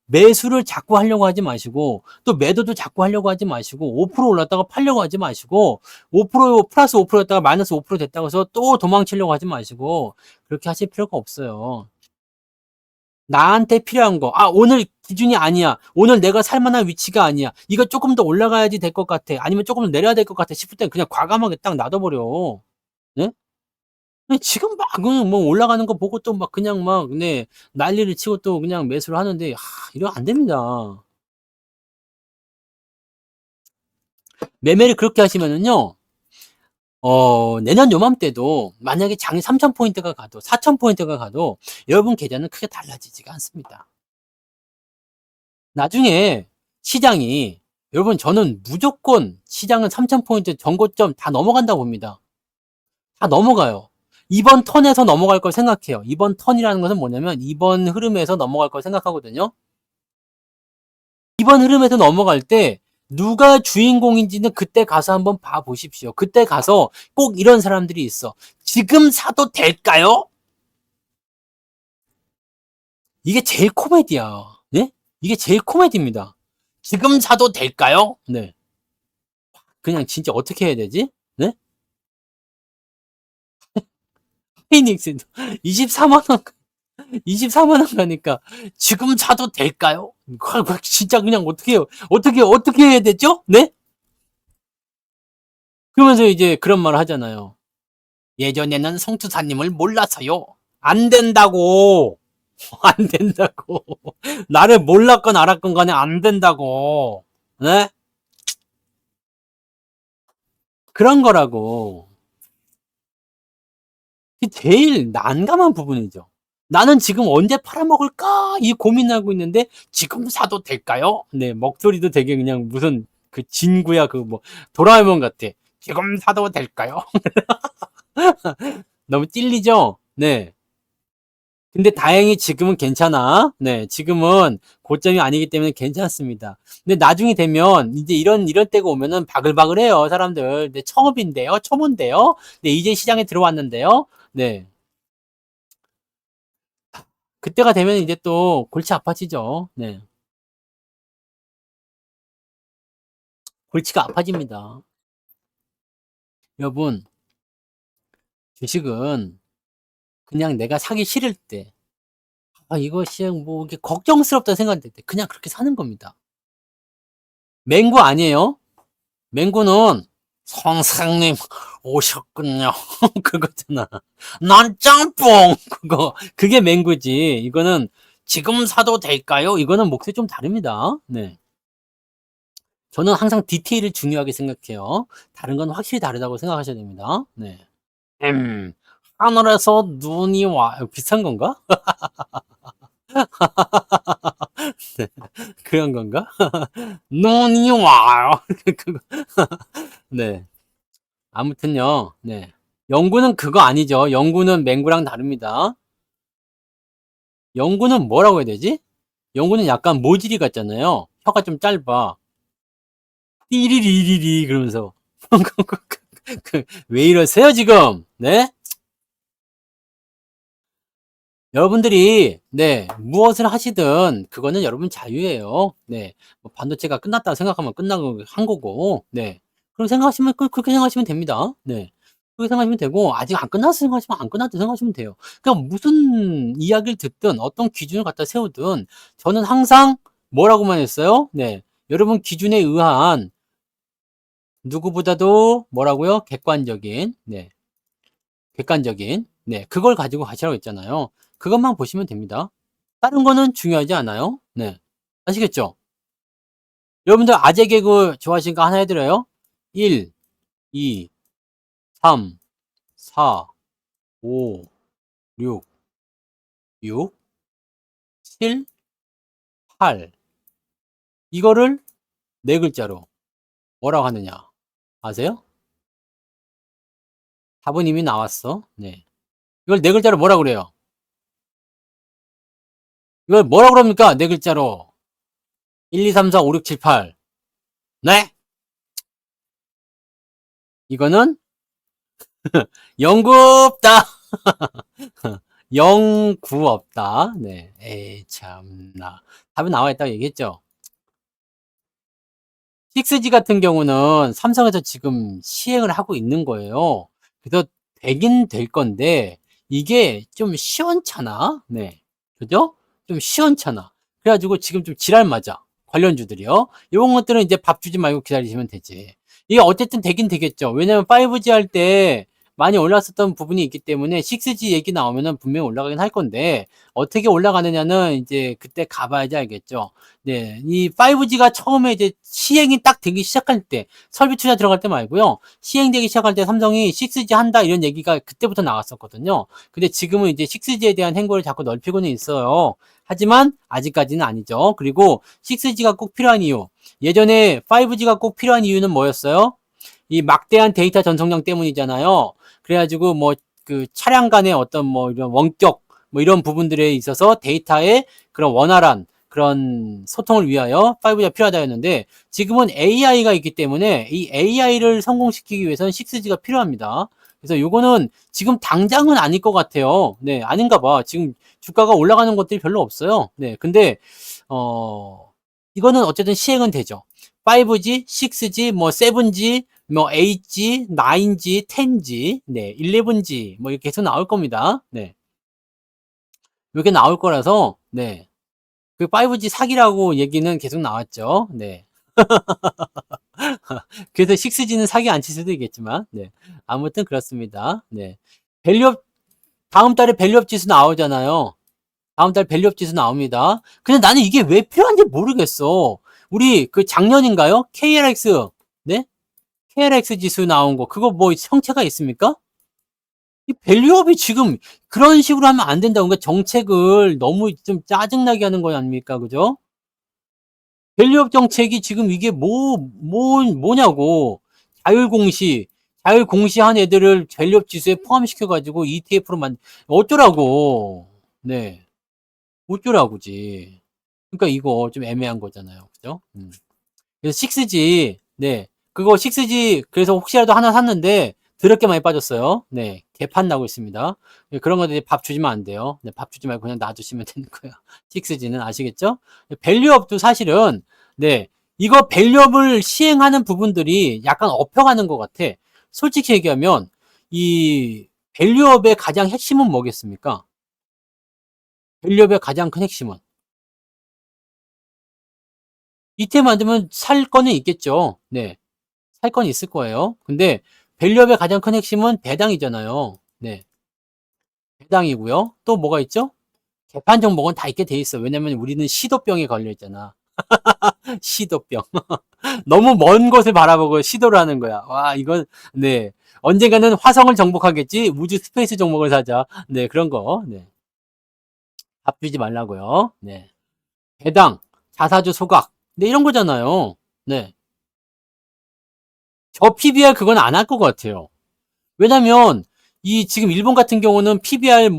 매수를 자꾸 하려고 하지 마시고 또 매도도 자꾸 하려고 하지 마시고 5% 올랐다가 팔려고 하지 마시고 5% 플러스 5%였다가 마이너스 5% 됐다고 해서 또 도망치려고 하지 마시고 그렇게 하실 필요가 없어요. 나한테 필요한 거. 아, 오늘 기준이 아니야. 오늘 내가 살 만한 위치가 아니야. 이거 조금 더 올라가야지 될 것 같아. 아니면 조금 더 내려야 될 것 같아 싶을 땐 그냥 과감하게 딱 놔둬버려. 네? 지금 막, 뭐 올라가는 거 보고 또 막 그냥 막, 네, 난리를 치고 또 그냥 매수를 하는데, 이러면 안 됩니다. 매매를 그렇게 하시면은요, 내년 요맘때도 만약에 장이 3,000포인트가 가도, 4,000포인트가 가도, 여러분 계좌는 크게 달라지지가 않습니다. 나중에 시장이 여러분 저는 무조건 시장은 3,000포인트 전고점 다 넘어간다고 봅니다. 다 넘어가요. 이번 턴에서 넘어갈 걸 생각해요. 이번 턴이라는 것은 뭐냐면 이번 흐름에서 넘어갈 걸 생각하거든요. 이번 흐름에서 넘어갈 때 누가 주인공인지는 그때 가서 한번 봐보십시오. 그때 가서 꼭 이런 사람들이 있어. 지금 사도 될까요? 이게 제일 코미디야. 네? 이게 제일 코미디입니다. 지금 사도 될까요? 네. 그냥 진짜 어떻게 해야 되지? 네? 하이닉스도 24만 원, 24만 원 가니까 지금 사도 될까요? 진짜 그냥 어떻게 해요? 어떻게 해야 되죠? 네? 그러면서 이제 그런 말을 하잖아요. 예전에는 성투사님을 몰라서요. 안 된다고. 안 된다고. 나를 몰랐건 알았건 간에 안 된다고. 네? 그런 거라고. 이게 제일 난감한 부분이죠. 나는 지금 언제 팔아먹을까? 이 고민하고 있는데 지금 사도 될까요? 네, 목소리도 되게 그냥 무슨 그 진구야 그 뭐 도라에몽 같아. 지금 사도 될까요? 너무 찔리죠? 네. 근데 다행히 지금은 괜찮아. 네, 지금은 고점이 아니기 때문에 괜찮습니다. 근데 나중에 되면 이제 이런 때가 오면은 바글바글해요, 사람들. 근데 처음인데요, 초보인데요. 네, 이제 시장에 들어왔는데요. 네, 그때가 되면 이제 또 골치 아파지죠. 네, 골치가 아파집니다. 여러분, 주식은 그냥 내가 사기 싫을 때, 아, 이거 시장 뭐 이게 걱정스럽다 생각될 때 그냥 그렇게 사는 겁니다. 맹구 아니에요. 맹구는 선생님 오셨군요. 그거잖아. 난 짬뽕 그거 그게 맹구지. 이거는 지금 사도 될까요? 이거는 목소리 좀 다릅니다. 네. 저는 항상 디테일을 중요하게 생각해요. 다른 건 확실히 다르다고 생각하셔야 됩니다. 네. 음, 하늘에서 눈이 와 비슷한 건가? 네. 그런 건가? 눈이 와요. 그거. 네. 아무튼요. 네. 영구는 그거 아니죠. 영구는 맹구랑 다릅니다. 영구는 뭐라고 해야 되지? 영구는 약간 모질이 같잖아요. 혀가 좀 짧아. 띠리리리리 그러면서 왜 이러세요 지금? 네? 여러분들이 네 무엇을 하시든 그거는 여러분 자유예요. 네, 뭐 반도체가 끝났다고 생각하면 끝나고 한 거고, 네, 그럼 생각하시면 그렇게 생각하시면 됩니다. 네, 그렇게 생각하시면 되고 아직 안 끝났어 생각하시면 안 끝났다 생각하시면 돼요. 그냥 무슨 이야기를 듣든 어떤 기준을 갖다 세우든 저는 항상 뭐라고만 했어요. 네, 여러분 기준에 의한 누구보다도 뭐라고요? 객관적인, 네, 객관적인, 네, 그걸 가지고 가시라고 했잖아요. 그것만 보시면 됩니다. 다른 거는 중요하지 않아요. 네. 아시겠죠? 여러분들 아재 개그 좋아하시니까 하나 해드려요. 1, 2, 3, 4, 5, 6, 6, 7, 8. 이거를 네 글자로 뭐라고 하느냐? 아세요? 답은 이미 나왔어. 네. 이걸 네 글자로 뭐라고 그래요? 이걸 뭐라고 그럽니까? 네 글자로. 1, 2, 3, 4, 5, 6, 7, 8. 네? 이거는 영구 없다. 영구 없다. 네. 에이, 참나. 답이 나와 있다고 얘기했죠. 6G 같은 경우는 삼성에서 지금 시행을 하고 있는 거예요. 그래서 되긴 될 건데, 이게 좀 시원찮아. 네. 그죠? 좀 시원찮아. 그래가지고 지금 좀 지랄 맞아. 관련주들이요. 이런 것들은 이제 밥 주지 말고 기다리시면 되지. 이게 어쨌든 되긴 되겠죠. 왜냐면 5G 할 때 많이 올랐었던 부분이 있기 때문에 6G 얘기 나오면은 분명히 올라가긴 할 건데, 어떻게 올라가느냐는 이제 그때 가봐야지 알겠죠. 네, 이 5G가 처음에 이제 시행이 딱 되기 시작할 때, 설비 투자 들어갈 때 말고요. 시행되기 시작할 때 삼성이 6G 한다 이런 얘기가 그때부터 나왔었거든요. 근데 지금은 이제 6G에 대한 행보를 자꾸 넓히고는 있어요. 하지만 아직까지는 아니죠. 그리고 6G가 꼭 필요한 이유. 예전에 5G가 꼭 필요한 이유는 뭐였어요? 이 막대한 데이터 전송량 때문이잖아요. 그래가지고 뭐 그 차량 간의 어떤 뭐 이런 원격 뭐 이런 부분들에 있어서 데이터의 그런 원활한 그런 소통을 위하여 5G가 필요하다였는데 지금은 AI가 있기 때문에 이 AI를 성공시키기 위해서는 6G가 필요합니다. 그래서 요거는 지금 당장은 아닐 것 같아요. 네, 아닌가 봐. 지금 주가가 올라가는 것들이 별로 없어요. 네, 근데 이거는 어쨌든 시행은 되죠. 5G, 6G, 뭐 7G, 뭐 8G, 9G, 10G, 네, 11G 뭐 이렇게 계속 나올 겁니다. 네. 이렇게 나올 거라서 네. 그 5G 사기라고 얘기는 계속 나왔죠. 네. 그래서 6G는 사기 안 칠 수도 있겠지만 네. 아무튼 그렇습니다. 네. 밸류업 다음 달에 밸류업 지수 나오잖아요. 다음 달 밸류업 지수 나옵니다. 근데 나는 이게 왜 필요한지 모르겠어. 우리 그 작년인가요? KLX 네? KLX 지수 나온 거 그거 뭐 형체가 있습니까? 이 밸류업이 지금 그런 식으로 하면 안 된다고. 그러니까 정책을 너무 좀 짜증나게 하는 거 아닙니까? 그죠? 밸류업 정책이 지금 이게 뭐냐고. 자율공시한 애들을 밸류업 지수에 포함시켜가지고 ETF로 어쩌라고. 네. 어쩌라고지. 그러니까 이거 좀 애매한 거잖아요. 그죠? 그래서 6G, 네. 그거 6G, 그래서 혹시라도 하나 샀는데, 더럽게 많이 빠졌어요. 네. 개판 나고 있습니다. 네, 그런 거들 밥 주시면 안 돼요. 네, 밥 주지 말고 그냥 놔두시면 되는 거예요. 6G는 아시겠죠? 밸류업도 사실은, 네. 이거 밸류업을 시행하는 부분들이 약간 업혀가는 것 같아. 솔직히 얘기하면, 이 밸류업의 가장 핵심은 뭐겠습니까? 밸류업의 가장 큰 핵심은. ETF 만들면 살 거는 있겠죠. 네. 살 건 있을 거예요. 근데 밸류업의 가장 큰 핵심은 배당이잖아요. 네. 배당이고요. 또 뭐가 있죠? 개판 종목은 다 있게 돼 있어. 왜냐면 우리는 시도병에 걸려 있잖아. 시도병. 너무 먼 곳을 바라보고 시도를 하는 거야. 와, 이건 네. 언젠가는 화성을 정복하겠지. 우주 스페이스 종목을 사자. 네, 그런 거. 네. 밥 주지 말라고요. 네. 배당, 자사주 소각. 네, 이런 거잖아요. 네. 저 PBR 그건 안 할 것 같아요. 왜냐면 이 지금 일본 같은 경우는 PBR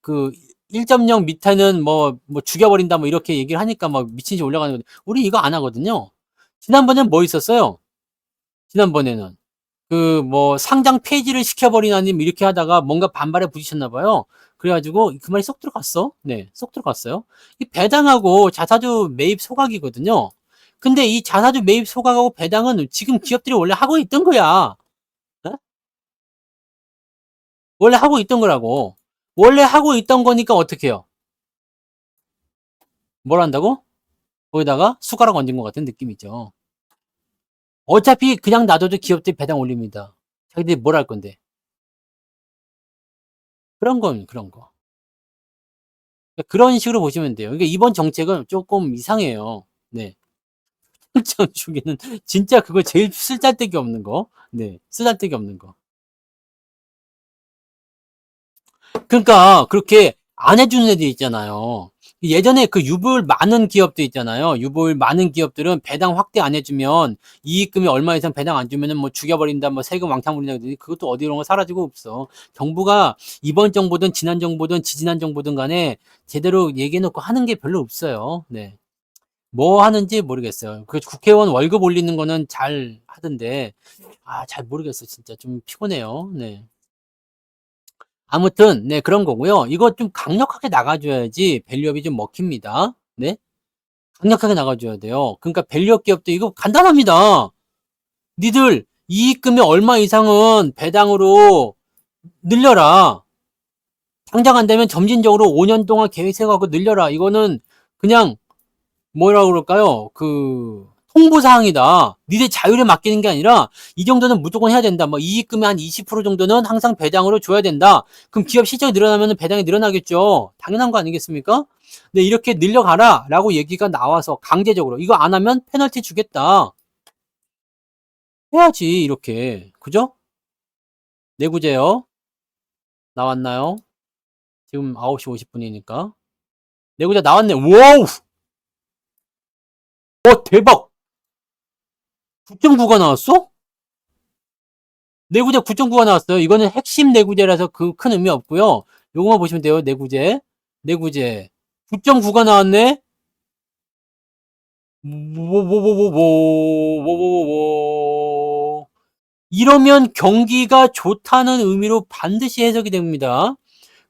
그 1.0 밑에는 뭐 죽여버린다 뭐 이렇게 얘기를 하니까 막 미친 듯이 올라가는 건데 우리 이거 안 하거든요. 지난번엔 뭐 있었어요? 지난번에는 그 뭐 상장 폐지를 시켜버리나님 이렇게 하다가 뭔가 반발에 부딪혔나 봐요. 그래가지고 그 말이 쏙 들어갔어. 네, 쏙 들어갔어요. 이 배당하고 자사주 매입 소각이거든요. 근데 이 자사주 매입 소각하고 배당은 지금 기업들이 원래 하고 있던 거야. 어? 원래 하고 있던 거라고. 원래 하고 있던 거니까 어떻게 해요? 뭘 한다고? 거기다가 숟가락 얹은 것 같은 느낌이죠. 어차피 그냥 놔둬도 기업들이 배당 올립니다. 자기들이 뭘 할 건데. 그런 건 그런 거. 그런 식으로 보시면 돼요. 그러니까 이번 정책은 조금 이상해요. 네. 출장 주기는 진짜 그거 제일 쓸데기 없는 거. 네. 쓸데기 없는 거. 그러니까 그렇게 안 해주는 애들 있잖아요. 예전에 그 유보율 많은 기업들 있잖아요. 유보율 많은 기업들은 배당 확대 안 해주면 이익금이 얼마 이상 배당 안 주면은 뭐 죽여버린다, 뭐 세금 왕창 부린다. 그것도 어디 이런 거 사라지고 없어. 정부가 이번 정부든 지난 정부든 지지난 정부든 간에 제대로 얘기해놓고 하는 게 별로 없어요. 네. 뭐 하는지 모르겠어요. 그 국회의원 월급 올리는 거는 잘 하던데, 잘 모르겠어. 진짜 좀 피곤해요. 네. 아무튼 네 그런 거고요. 이거 좀 강력하게 나가줘야지 밸류업이 좀 먹힙니다. 네. 강력하게 나가줘야 돼요. 그러니까 밸류업 기업도 이거 간단합니다. 니들 이익금이 얼마 이상은 배당으로 늘려라. 당장 안 되면 점진적으로 5년 동안 계획 세워갖고 늘려라. 이거는 그냥 뭐라 그럴까요? 그 홍보사항이다. 니들 자율에 맡기는 게 아니라 이 정도는 무조건 해야 된다. 뭐 이익금의 한 20% 정도는 항상 배당으로 줘야 된다. 그럼 기업 실적이 늘어나면 배당이 늘어나겠죠. 당연한 거 아니겠습니까? 네, 이렇게 늘려가라 라고 얘기가 나와서 강제적으로 이거 안 하면 페널티 주겠다. 해야지 이렇게. 그죠? 내구재요. 나왔나요? 지금 9시 50분이니까. 내구재 나왔네. 와우! 대박! 9.9가 나왔어? 내구재 9.9가 나왔어요. 이거는 핵심 내구재라서 그 큰 의미 없고요. 요거만 보시면 돼요. 내구재. 내구재. 9.9가 나왔네? 뭐뭐뭐뭐뭐뭐뭐뭐 이러면 경기가 좋다는 의미로 반드시 해석이 됩니다.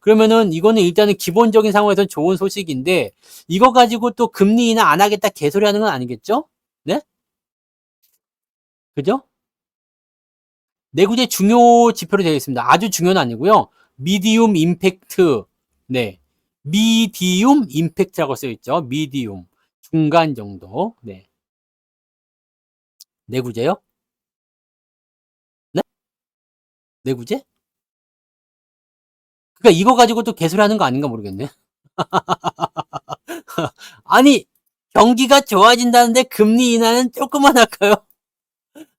그러면은 이거는 일단은 기본적인 상황에서는 좋은 소식인데 이거 가지고 또 금리 인하 안 하겠다 개소리 하는 건 아니겠죠? 네? 그죠? 내구재 중요 지표로 되어 있습니다. 아주 중요는 아니고요. 미디움 임팩트. 네. 미디움 임팩트라고 써 있죠. 미디움. 중간 정도. 네. 내구재요? 네? 내구재? 그러니까 이거 가지고 또 개소리 하는 거 아닌가 모르겠네. 아니, 경기가 좋아진다는데 금리 인하는 조금만 할까요?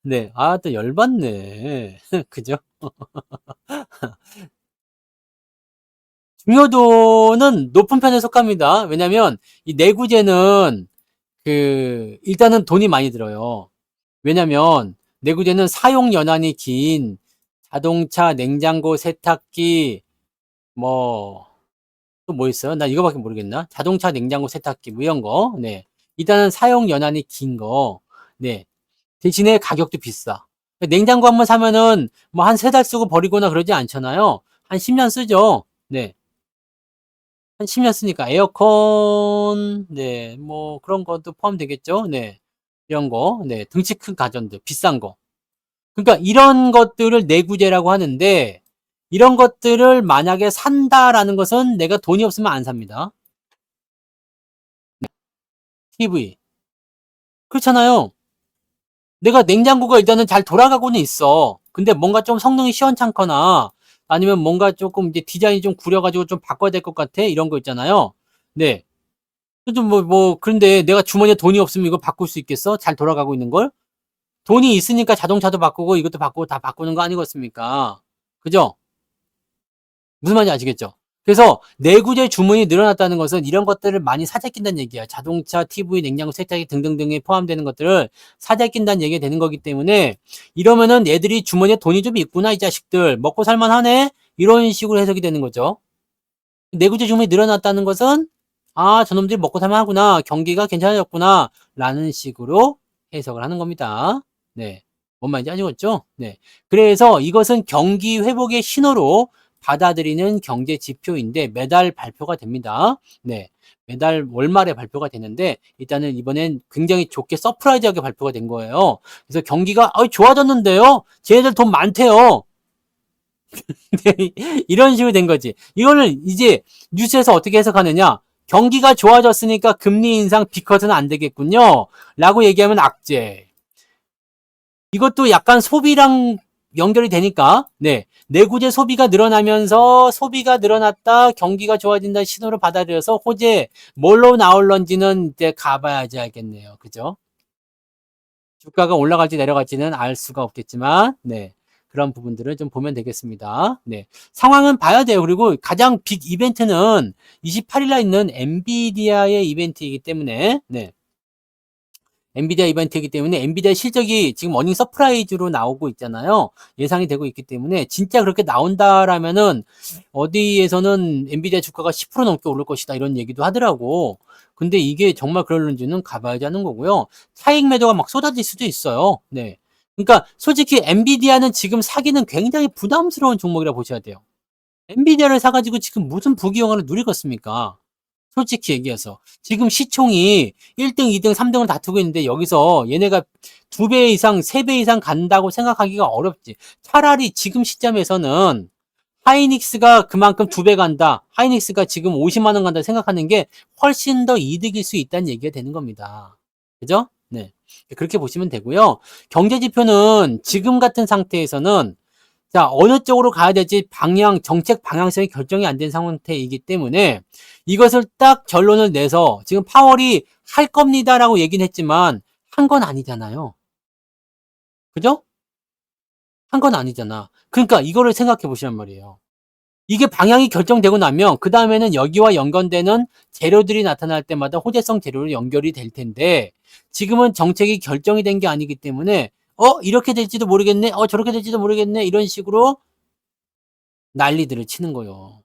네. 아, 또 열받네. 그죠? 중요도는 높은 편에 속합니다. 왜냐면 이 내구재는 일단은 돈이 많이 들어요. 왜냐면 내구재는 사용 연한이 긴 자동차, 냉장고, 세탁기, 뭐, 또 뭐 있어요? 나 이거밖에 모르겠나? 자동차, 냉장고, 세탁기, 뭐 이런 거. 네. 일단은 사용 연한이 긴 거. 네. 대신에 가격도 비싸. 냉장고 한번 사면은 뭐 한 3달 쓰고 버리거나 그러지 않잖아요. 한 10년 쓰죠. 네. 한 10년 쓰니까 에어컨, 네, 뭐 그런 것도 포함되겠죠. 네. 이런 거, 네. 등치 큰 가전들, 비싼 거. 그러니까 이런 것들을 내구재라고 하는데 이런 것들을 만약에 산다라는 것은 내가 돈이 없으면 안 삽니다. TV. 그렇잖아요. 내가 냉장고가 일단은 잘 돌아가고는 있어. 근데 뭔가 좀 성능이 시원찮거나 아니면 뭔가 조금 이제 디자인이 좀 구려가지고 좀 바꿔야 될 것 같아. 이런 거 있잖아요. 네. 좀 그런데 내가 주머니에 돈이 없으면 이거 바꿀 수 있겠어? 잘 돌아가고 있는 걸? 돈이 있으니까 자동차도 바꾸고 이것도 바꾸고 다 바꾸는 거 아니겠습니까? 그죠? 무슨 말인지 아시겠죠? 그래서 내구재 주문이 늘어났다는 것은 이런 것들을 많이 사재 낀다는 얘기야. 자동차, TV, 냉장고, 세탁기 등등등에 포함되는 것들을 사재 낀다는 얘기가 되는 거기 때문에 이러면은 애들이 주머니에 돈이 좀 있구나 이 자식들 먹고 살만하네 이런 식으로 해석이 되는 거죠. 내구재 주문이 늘어났다는 것은 아 저놈들이 먹고 살만하구나 경기가 괜찮아졌구나 라는 식으로 해석을 하는 겁니다. 네, 뭔 말인지 아시겠죠? 네, 그래서 이것은 경기 회복의 신호로 받아들이는 경제 지표인데 매달 발표가 됩니다. 네, 매달 월말에 발표가 되는데 일단은 이번엔 굉장히 좋게 서프라이즈하게 발표가 된 거예요. 그래서 경기가 좋아졌는데요. 쟤네들 돈 많대요. 이런 식으로 된 거지. 이거를 이제 뉴스에서 어떻게 해석하느냐? 경기가 좋아졌으니까 금리 인상 B컷은 안 되겠군요. 라고 얘기하면 악재. 이것도 약간 소비랑 연결이 되니까, 네. 내구재 소비가 늘어나면서 소비가 늘어났다, 경기가 좋아진다는 신호를 받아들여서 호재, 뭘로 나올런지는 이제 가봐야지 알겠네요. 그죠? 주가가 올라갈지 내려갈지는 알 수가 없겠지만, 네. 그런 부분들을 좀 보면 되겠습니다. 네. 상황은 봐야 돼요. 그리고 가장 빅 이벤트는 28일날 있는 엔비디아의 이벤트이기 때문에, 네. 엔비디아 이벤트이기 때문에 엔비디아 실적이 지금 어닝 서프라이즈로 나오고 있잖아요. 예상이 되고 있기 때문에 진짜 그렇게 나온다라면은 어디에서는 엔비디아 주가가 10% 넘게 오를 것이다 이런 얘기도 하더라고. 근데 이게 정말 그럴는지는 가봐야지 하는 거고요. 차익 매도가 막 쏟아질 수도 있어요. 네. 그러니까 솔직히 엔비디아는 지금 사기는 굉장히 부담스러운 종목이라 보셔야 돼요. 엔비디아를 사가지고 지금 무슨 부귀영화를 누리겠습니까? 솔직히 얘기해서. 지금 시총이 1등, 2등, 3등을 다투고 있는데 여기서 얘네가 2배 이상, 3배 이상 간다고 생각하기가 어렵지. 차라리 지금 시점에서는 하이닉스가 그만큼 2배 간다. 하이닉스가 지금 50만 원 간다 생각하는 게 훨씬 더 이득일 수 있다는 얘기가 되는 겁니다. 그죠? 네. 그렇게 보시면 되고요. 경제 지표는 지금 같은 상태에서는 자, 어느 쪽으로 가야 될지 정책 방향성이 결정이 안 된 상태이기 때문에 이것을 딱 결론을 내서 지금 파월이 할 겁니다라고 얘기는 했지만 한 건 아니잖아요. 그죠? 한 건 아니잖아. 그러니까 이거를 생각해 보시란 말이에요. 이게 방향이 결정되고 나면 그 다음에는 여기와 연관되는 재료들이 나타날 때마다 호재성 재료로 연결이 될 텐데 지금은 정책이 결정이 된 게 아니기 때문에 이렇게 될지도 모르겠네. 저렇게 될지도 모르겠네. 이런 식으로 난리들을 치는 거예요.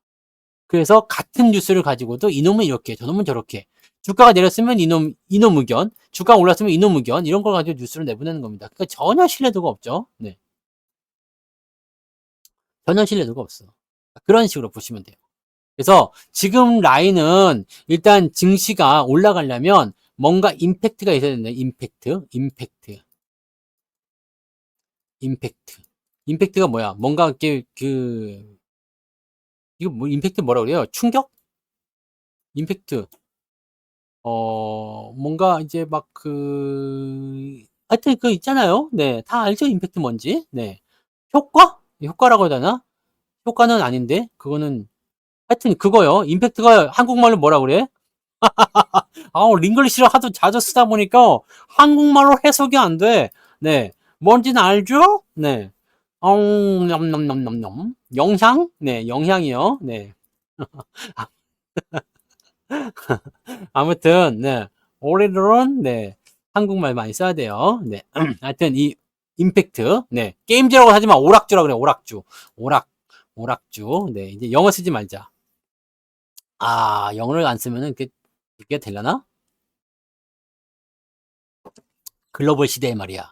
그래서 같은 뉴스를 가지고도 이놈은 이렇게, 저놈은 저렇게. 주가가 내렸으면 이놈 의견, 주가가 올랐으면 이놈 의견, 이런 걸 가지고 뉴스를 내보내는 겁니다. 그러니까 전혀 신뢰도가 없죠. 네. 전혀 신뢰도가 없어. 그런 식으로 보시면 돼요. 그래서 지금 라인은 일단 증시가 올라가려면 뭔가 임팩트가 있어야 된다. 임팩트. 임팩트. 임팩트가 뭐야? 뭔가 이거 뭐 임팩트 뭐라 그래요? 충격? 임팩트. 뭔가 이제 막 하여튼 있잖아요. 네. 다 알죠? 임팩트 뭔지. 네. 효과? 효과라고 해야 되나? 효과는 아닌데, 그거는, 하여튼 그거요. 임팩트가 한국말로 뭐라 그래? 링글리시를 하도 자주 쓰다 보니까 한국말로 해석이 안 돼. 네. 뭔지는 알죠? 네. 넘넘넘넘넘. 영향? 네, 영향이요. 네. 아무튼, 네. 올해들은, 네. 한국말 많이 써야 돼요. 네. 하여튼, 임팩트. 네. 게임즈라고 하지 마. 오락주라고 그래, 오락주. 오락주. 네. 이제 영어 쓰지 말자. 영어를 안 쓰면은 그게 되려나? 글로벌 시대에 말이야.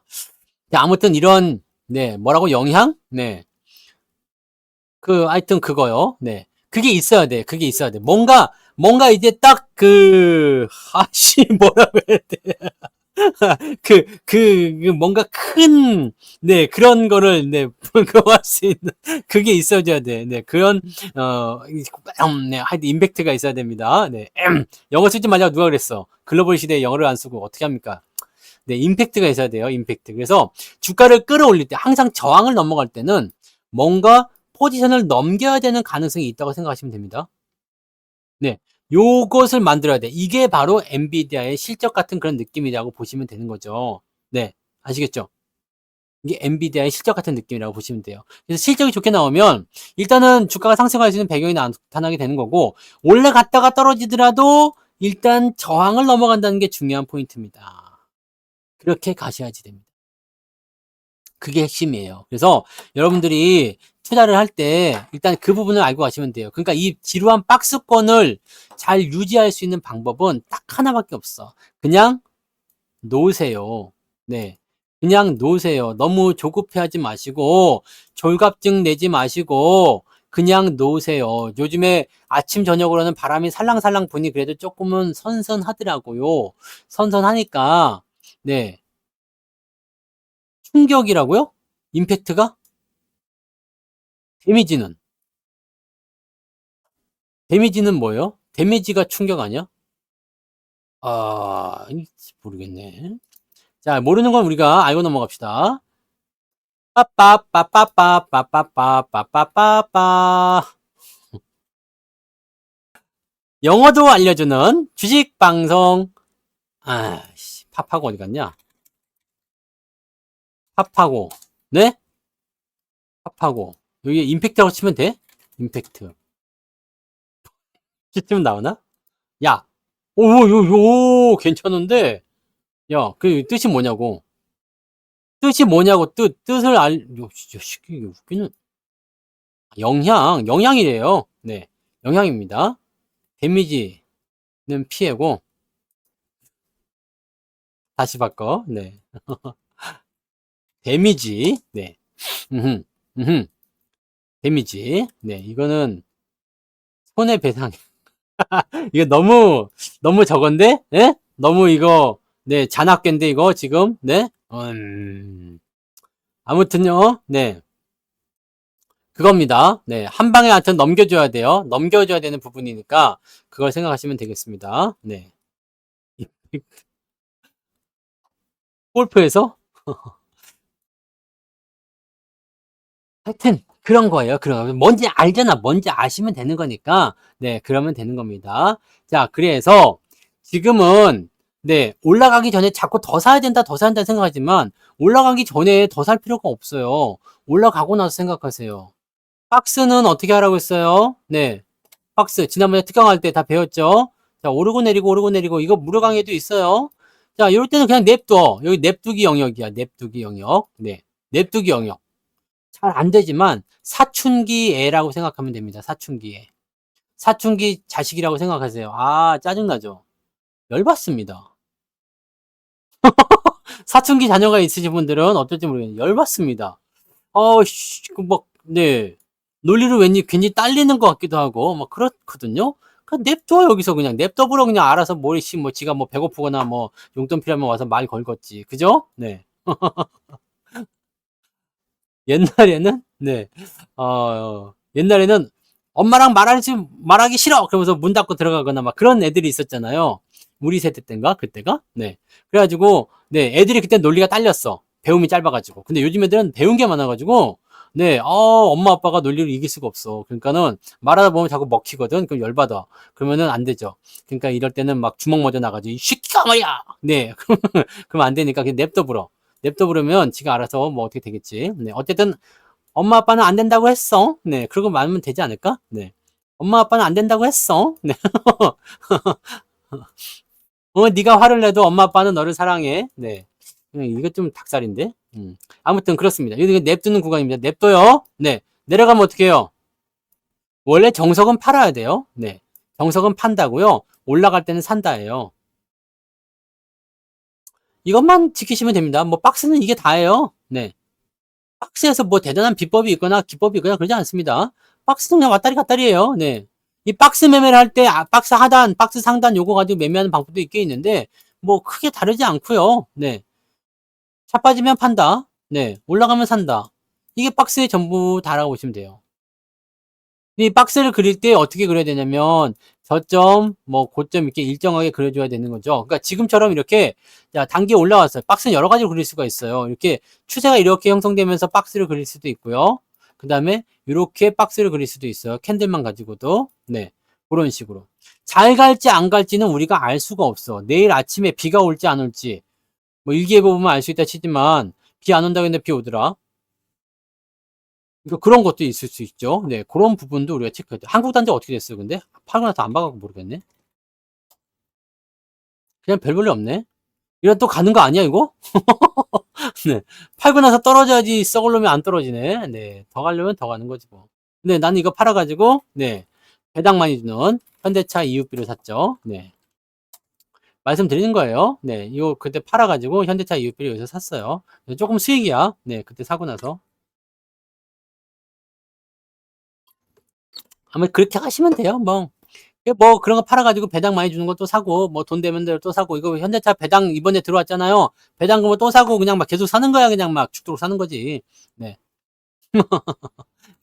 자, 아무튼 이런, 네. 뭐라고? 영향? 네. 하여튼 그거요. 네. 그게 있어야 돼. 그게 있어야 돼. 뭔가 이제 딱 뭐라고 해야 돼. 뭔가 네, 그런 거를, 네, 그거 할 수 있는, 그게 있어줘야 돼. 네, 네, 하여튼 임팩트가 있어야 됩니다. 네, 영어 쓰지 말자고 누가 그랬어? 글로벌 시대에 영어를 안 쓰고 어떻게 합니까? 네, 임팩트가 있어야 돼요. 임팩트. 그래서 주가를 끌어올릴 때, 항상 저항을 넘어갈 때는 뭔가 포지션을 넘겨야 되는 가능성이 있다고 생각하시면 됩니다. 네. 요것을 만들어야 돼. 이게 바로 엔비디아의 실적 같은 그런 느낌이라고 보시면 되는 거죠. 네. 아시겠죠? 이게 엔비디아의 실적 같은 느낌이라고 보시면 돼요. 그래서 실적이 좋게 나오면 일단은 주가가 상승할 수 있는 배경이 나타나게 되는 거고, 올라갔다가 떨어지더라도 일단 저항을 넘어간다는 게 중요한 포인트입니다. 그렇게 가셔야지 됩니다. 그게 핵심이에요. 그래서 여러분들이 투자를 할 때 일단 그 부분을 알고 가시면 돼요. 그러니까 이 지루한 박스권을 잘 유지할 수 있는 방법은 딱 하나밖에 없어. 그냥 놓으세요. 네. 그냥 놓으세요. 너무 조급해하지 마시고 졸갑증 내지 마시고 그냥 놓으세요. 요즘에 아침 저녁으로는 바람이 살랑살랑 부니 그래도 조금은 선선하더라고요. 선선하니까 네. 충격이라고요? 임팩트가? 데미지는? 데미지는 뭐예요? 데미지가 충격 아니야? 모르겠네. 자, 모르는 건 우리가 알고 넘어갑시다. 빠빠빠빠빠빠빠빠빠빠빠. 영어도 알려주는 주식 방송. 팝하고 어디 갔냐? 팝하고. 네? 팝하고. 여기 임팩트라고 치면 돼? 임팩트. 치면 나오나? 야. 괜찮은데? 야, 그 뜻이 뭐냐고. 뜻이 뭐냐고, 뜻을 이게 웃기는. 영향이래요. 네. 영향입니다. 데미지는 피해고, 다시 바꿔. 네. 데미지. 네. 음흠, 음흠. 데미지. 네. 이거는 손해배상. 이거 너무 저건데? 예? 너무 이거, 네. 잔악계인데, 이거 지금? 네? 아무튼요. 네. 그겁니다. 네. 한 방에 하여튼 넘겨줘야 돼요. 넘겨줘야 되는 부분이니까, 그걸 생각하시면 되겠습니다. 네. 골프에서? 하여튼 그런 거예요. 그런 거. 뭔지 알잖아. 뭔지 아시면 되는 거니까 네, 그러면 되는 겁니다. 자, 그래서 지금은 네, 올라가기 전에 자꾸 더 사야 된다, 더 사야 된다 생각하지만 올라가기 전에 더 살 필요가 없어요. 올라가고 나서 생각하세요. 박스는 어떻게 하라고 했어요? 네. 박스 지난번에 특강할 때 다 배웠죠? 자, 오르고 내리고 오르고 내리고 이거 무료 강의도 있어요. 자, 이럴 때는 그냥 냅둬. 여기 냅두기 영역이야. 냅두기 영역. 네. 냅두기 영역. 잘 안 되지만 사춘기 애라고 생각하면 됩니다. 사춘기 애. 사춘기 자식이라고 생각하세요. 짜증나죠? 열받습니다. 사춘기 자녀가 있으신 분들은 어떨지 모르겠는데 열받습니다. 네. 논리를 괜히 딸리는 것 같기도 하고 막 그렇거든요. 냅둬 여기서 그냥 냅둬보러 그냥 알아서 뭐 지가 뭐 배고프거나 뭐 용돈 필요하면 와서 말 걸겠지. 그죠? 네. 옛날에는, 네, 옛날에는 엄마랑 말하기 싫어! 그러면서 문 닫고 들어가거나 막 그런 애들이 있었잖아요. 우리 세대 때인가? 그때가? 네. 그래가지고, 네, 애들이 그때 논리가 딸렸어. 배움이 짧아가지고. 근데 요즘 애들은 배운 게 많아가지고, 네, 엄마 아빠가 논리를 이길 수가 없어. 그러니까는 말하다 보면 자꾸 먹히거든. 그럼 열받아. 그러면은 안 되죠. 그러니까 이럴 때는 막 주먹 먼저 나가지. 이 새끼가 말이야! 네. 그러면 안 되니까 그냥 냅둬 불어. 냅둬 부르면 지가 알아서 뭐 어떻게 되겠지. 네. 어쨌든 엄마 아빠는 안 된다고 했어. 네. 그러고 말면 되지 않을까? 네. 엄마 아빠는 안 된다고 했어. 네. 네가 화를 내도 엄마 아빠는 너를 사랑해. 네. 이거 좀 닭살인데. 아무튼 그렇습니다. 이거 냅두는 구간입니다. 냅둬요. 네. 내려가면 어떻게 해요? 원래 정석은 팔아야 돼요. 네. 정석은 판다고요. 올라갈 때는 산다예요. 이것만 지키시면 됩니다. 뭐 박스는 이게 다예요. 네. 박스에서 뭐 대단한 비법이 있거나 기법이 있거나 그러지 않습니다. 박스는 그냥 왔다리 갔다리예요. 네. 이 박스 매매를 할 때 박스 하단, 박스 상단 요거 가지고 매매하는 방법도 있긴 있는데 뭐 크게 다르지 않고요. 네. 차 빠지면 판다. 네. 올라가면 산다. 이게 박스의 전부 다라고 보시면 돼요. 이 박스를 그릴 때 어떻게 그려야 되냐면 저점, 뭐 고점 이렇게 일정하게 그려줘야 되는 거죠. 그러니까 지금처럼 이렇게 단계 올라왔어요. 박스는 여러 가지로 그릴 수가 있어요. 이렇게 추세가 이렇게 형성되면서 박스를 그릴 수도 있고요. 그 다음에 이렇게 박스를 그릴 수도 있어요. 캔들만 가지고도. 네, 그런 식으로. 잘 갈지 안 갈지는 우리가 알 수가 없어. 내일 아침에 비가 올지 안 올지 뭐 일기예보 보면 알 수 있다 치지만 비 안 온다고 했는데 비 오더라. 그러니까 그런 것도 있을 수 있죠. 네, 그런 부분도 우리가 체크해야 돼. 한국 단지 어떻게 됐어요, 근데? 파고 나서 안 봐갖고 모르겠네. 그냥 별 볼일 없네. 이런 또 가는 거 아니야, 이거? 네. 팔고 나서 떨어져야지 썩을 놈이 안 떨어지네. 네. 더 가려면 더 가는 거지, 뭐. 근데 나는 이거 팔아가지고, 네. 배당 많이 주는 현대차 EUB를 샀죠. 네. 말씀드리는 거예요. 네. 이거 그때 팔아가지고 현대차 EUB를 여기서 샀어요. 조금 수익이야. 네. 그때 사고 나서. 아마 그렇게 하시면 돼요. 뭐 그런 거 팔아가지고 배당 많이 주는 거 또 사고 뭐 돈 되면 대로 또 사고 이거 현대차 배당 이번에 들어왔잖아요. 배당 그거 또 사고 그냥 막 계속 사는 거야. 그냥 막 죽도록 사는 거지. 네.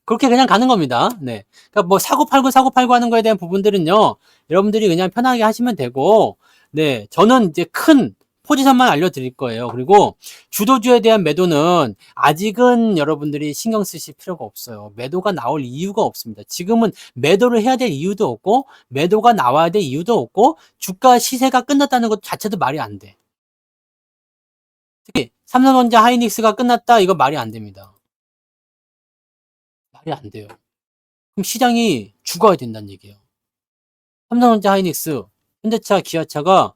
그렇게 그냥 가는 겁니다. 네. 그러니까 뭐 사고 팔고 하는 거에 대한 부분들은요. 여러분들이 그냥 편하게 하시면 되고 네. 저는 이제 큰 포지션만 알려드릴 거예요. 그리고 주도주에 대한 매도는 아직은 여러분들이 신경 쓰실 필요가 없어요. 매도가 나올 이유가 없습니다. 지금은 매도를 해야 될 이유도 없고 매도가 나와야 될 이유도 없고 주가 시세가 끝났다는 것 자체도 말이 안 돼. 특히 삼성전자 하이닉스가 끝났다 이거 말이 안 됩니다. 말이 안 돼요. 그럼 시장이 죽어야 된다는 얘기예요. 삼성전자 하이닉스, 현대차, 기아차가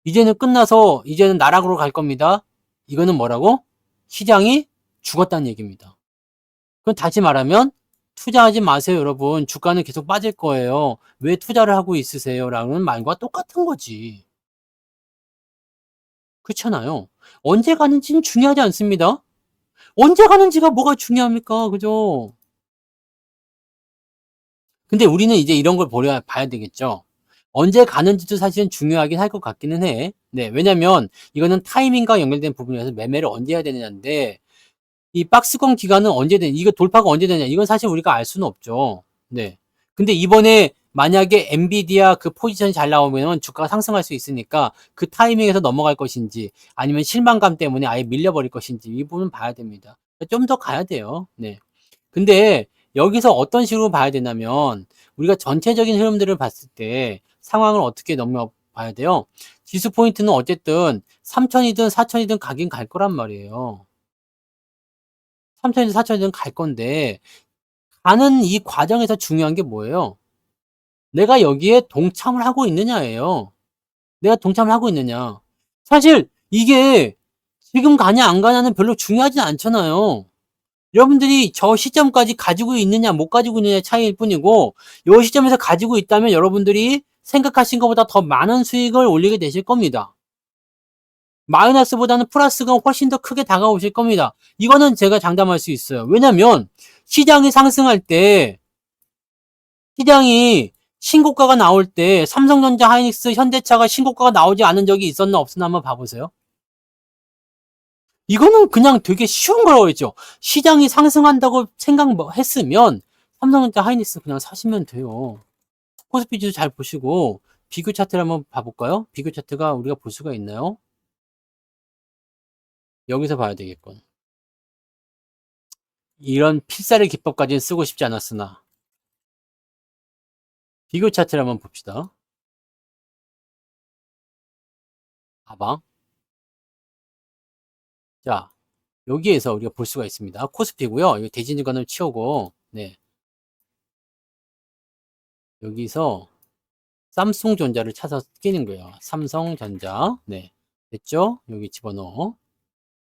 이제는 끝나서 이제는 나락으로 갈 겁니다. 이거는 뭐라고? 시장이 죽었다는 얘기입니다. 그럼 다시 말하면 투자하지 마세요, 여러분. 주가는 계속 빠질 거예요. 왜 투자를 하고 있으세요? 라는 말과 똑같은 거지. 그렇잖아요. 언제 가는지는 중요하지 않습니다. 언제 가는지가 뭐가 중요합니까? 그죠? 근데 우리는 이제 이런 걸 봐야 되겠죠. 언제 가는지도 사실은 중요하긴 할 것 같기는 해. 네, 왜냐면 이거는 타이밍과 연결된 부분이라서 매매를 언제 해야 되느냐인데 이 박스권 기간은 언제 되냐, 이거 돌파가 언제 되냐, 이건 사실 우리가 알 수는 없죠. 네. 근데 이번에 만약에 엔비디아 그 포지션이 잘 나오면 주가가 상승할 수 있으니까 그 타이밍에서 넘어갈 것인지 아니면 실망감 때문에 아예 밀려버릴 것인지 이 부분 봐야 됩니다. 좀 더 가야 돼요. 네. 근데 여기서 어떤 식으로 봐야 되냐면 우리가 전체적인 흐름들을 봤을 때 상황을 어떻게 넘어봐야 돼요? 지수 포인트는 어쨌든 3천이든 4천이든 가긴 갈 거란 말이에요. 3천이든 4천이든 갈 건데 가는 이 과정에서 중요한 게 뭐예요? 내가 여기에 동참을 하고 있느냐예요. 내가 동참을 하고 있느냐. 사실 이게 지금 가냐 안 가냐는 별로 중요하진 않잖아요. 여러분들이 저 시점까지 가지고 있느냐 못 가지고 있느냐의 차이일 뿐이고 이 시점에서 가지고 있다면 여러분들이 생각하신 것보다 더 많은 수익을 올리게 되실 겁니다. 마이너스보다는 플러스가 훨씬 더 크게 다가오실 겁니다. 이거는 제가 장담할 수 있어요. 왜냐면 시장이 상승할 때 시장이 신고가가 나올 때 삼성전자, 하이닉스, 현대차가 신고가가 나오지 않은 적이 있었나 없었나 한번 봐보세요. 이거는 그냥 되게 쉬운 거라고 했죠. 시장이 상승한다고 생각했으면 삼성전자 하이닉스 그냥 사시면 돼요. 코스피 지수 잘 보시고 비교 차트를 한번 봐볼까요? 비교 차트가 우리가 볼 수가 있나요? 여기서 봐야 되겠군. 이런 필살의 기법까지는 쓰고 싶지 않았으나 비교 차트를 한번 봅시다. 봐봐. 자, 여기에서 우리가 볼 수가 있습니다. 코스피고요. 이거 대진주간을 치우고, 네. 여기서 삼성전자를 찾아서 끼는 거예요. 삼성전자. 네. 됐죠? 여기 집어넣어.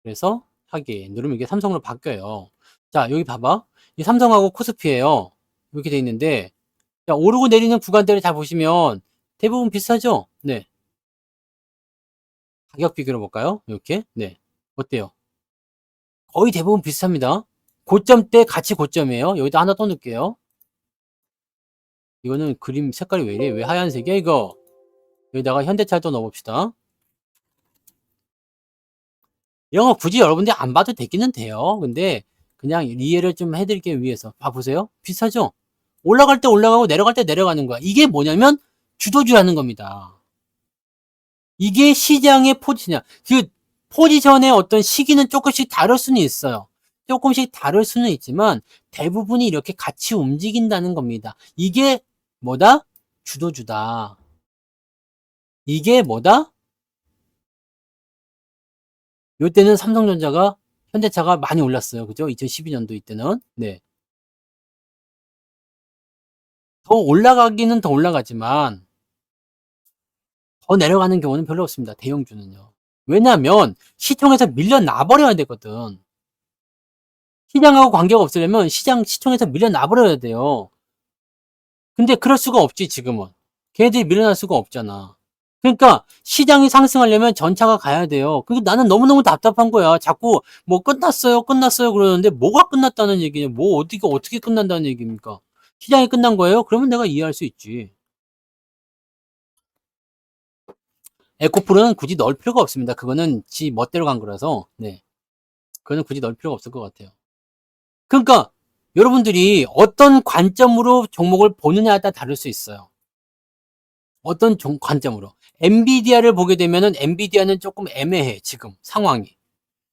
그래서 확인. 누르면 이게 삼성으로 바뀌어요. 자, 여기 봐봐. 이 삼성하고 코스피예요. 이렇게 돼 있는데, 자, 오르고 내리는 구간들을 잘 보시면 대부분 비슷하죠? 네. 가격 비교를 볼까요? 이렇게. 네. 어때요? 거의 대부분 비슷합니다. 고점 때 같이 고점이에요. 여기다 하나 더 넣을게요. 이거는 그림 색깔이 왜 이래? 왜 하얀색이야, 이거? 여기다가 현대차를 또 넣어봅시다. 이런 거 굳이 여러분들이 안 봐도 되기는 돼요. 근데 그냥 이해를 좀 해드리기 위해서. 봐보세요. 비슷하죠? 올라갈 때 올라가고 내려갈 때 내려가는 거야. 이게 뭐냐면 주도주라는 겁니다. 이게 시장의 포지션이야. 그 포지션의 어떤 시기는 조금씩 다를 수는 있어요. 조금씩 다를 수는 있지만 대부분이 이렇게 같이 움직인다는 겁니다. 이게 뭐다? 주도주다. 이게 뭐다? 요때는 삼성전자가 현대차가 많이 올랐어요. 그죠? 2012년도 이때는. 네. 더 올라가기는 더 올라가지만 더 내려가는 경우는 별로 없습니다. 대형주는요. 왜냐하면 시총에서 밀려나 버려야 되거든. 시장하고 관계가 없으려면 시총에서 밀려나 버려야 돼요. 근데 그럴 수가 없지, 지금은. 걔네들이 밀려날 수가 없잖아. 그러니까 시장이 상승하려면 전차가 가야 돼요. 그러니까 나는 너무너무 답답한 거야. 자꾸 뭐 끝났어요, 끝났어요 그러는데 뭐가 끝났다는 얘기냐? 뭐 어떻게 끝난다는 얘기입니까? 시장이 끝난 거예요? 그러면 내가 이해할 수 있지. 에코프로는 굳이 넣을 필요가 없습니다. 그거는 지 멋대로 간 거라서, 네. 그거는 굳이 넣을 필요가 없을 것 같아요. 그러니까 여러분들이 어떤 관점으로 종목을 보느냐에 따라 다를 수 있어요. 어떤 관점으로. 엔비디아를 보게 되면은 엔비디아는 조금 애매해, 지금 상황이.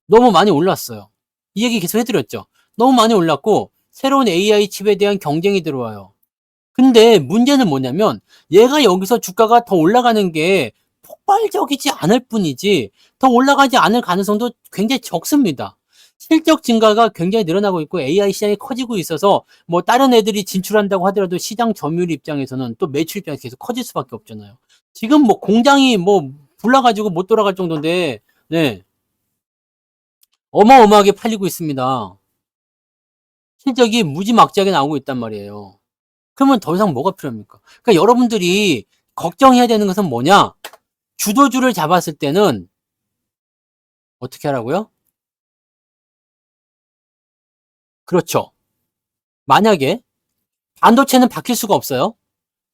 너무 많이 올랐어요. 이 얘기 계속 해드렸죠. 너무 많이 올랐고 새로운 AI 칩에 대한 경쟁이 들어와요. 근데 문제는 뭐냐면 얘가 여기서 주가가 더 올라가는 게 폭발적이지 않을 뿐이지 더 올라가지 않을 가능성도 굉장히 적습니다. 실적 증가가 굉장히 늘어나고 있고 AI 시장이 커지고 있어서 뭐 다른 애들이 진출한다고 하더라도 시장 점유율 입장에서는 또 매출 입장에서 계속 커질 수밖에 없잖아요. 지금 뭐 공장이 뭐 불나가지고 못 돌아갈 정도인데 네, 어마어마하게 팔리고 있습니다. 실적이 무지막지하게 나오고 있단 말이에요. 그러면 더 이상 뭐가 필요합니까? 그러니까 여러분들이 걱정해야 되는 것은 뭐냐? 주도주를 잡았을 때는 어떻게 하라고요? 그렇죠. 만약에 반도체는 바뀔 수가 없어요.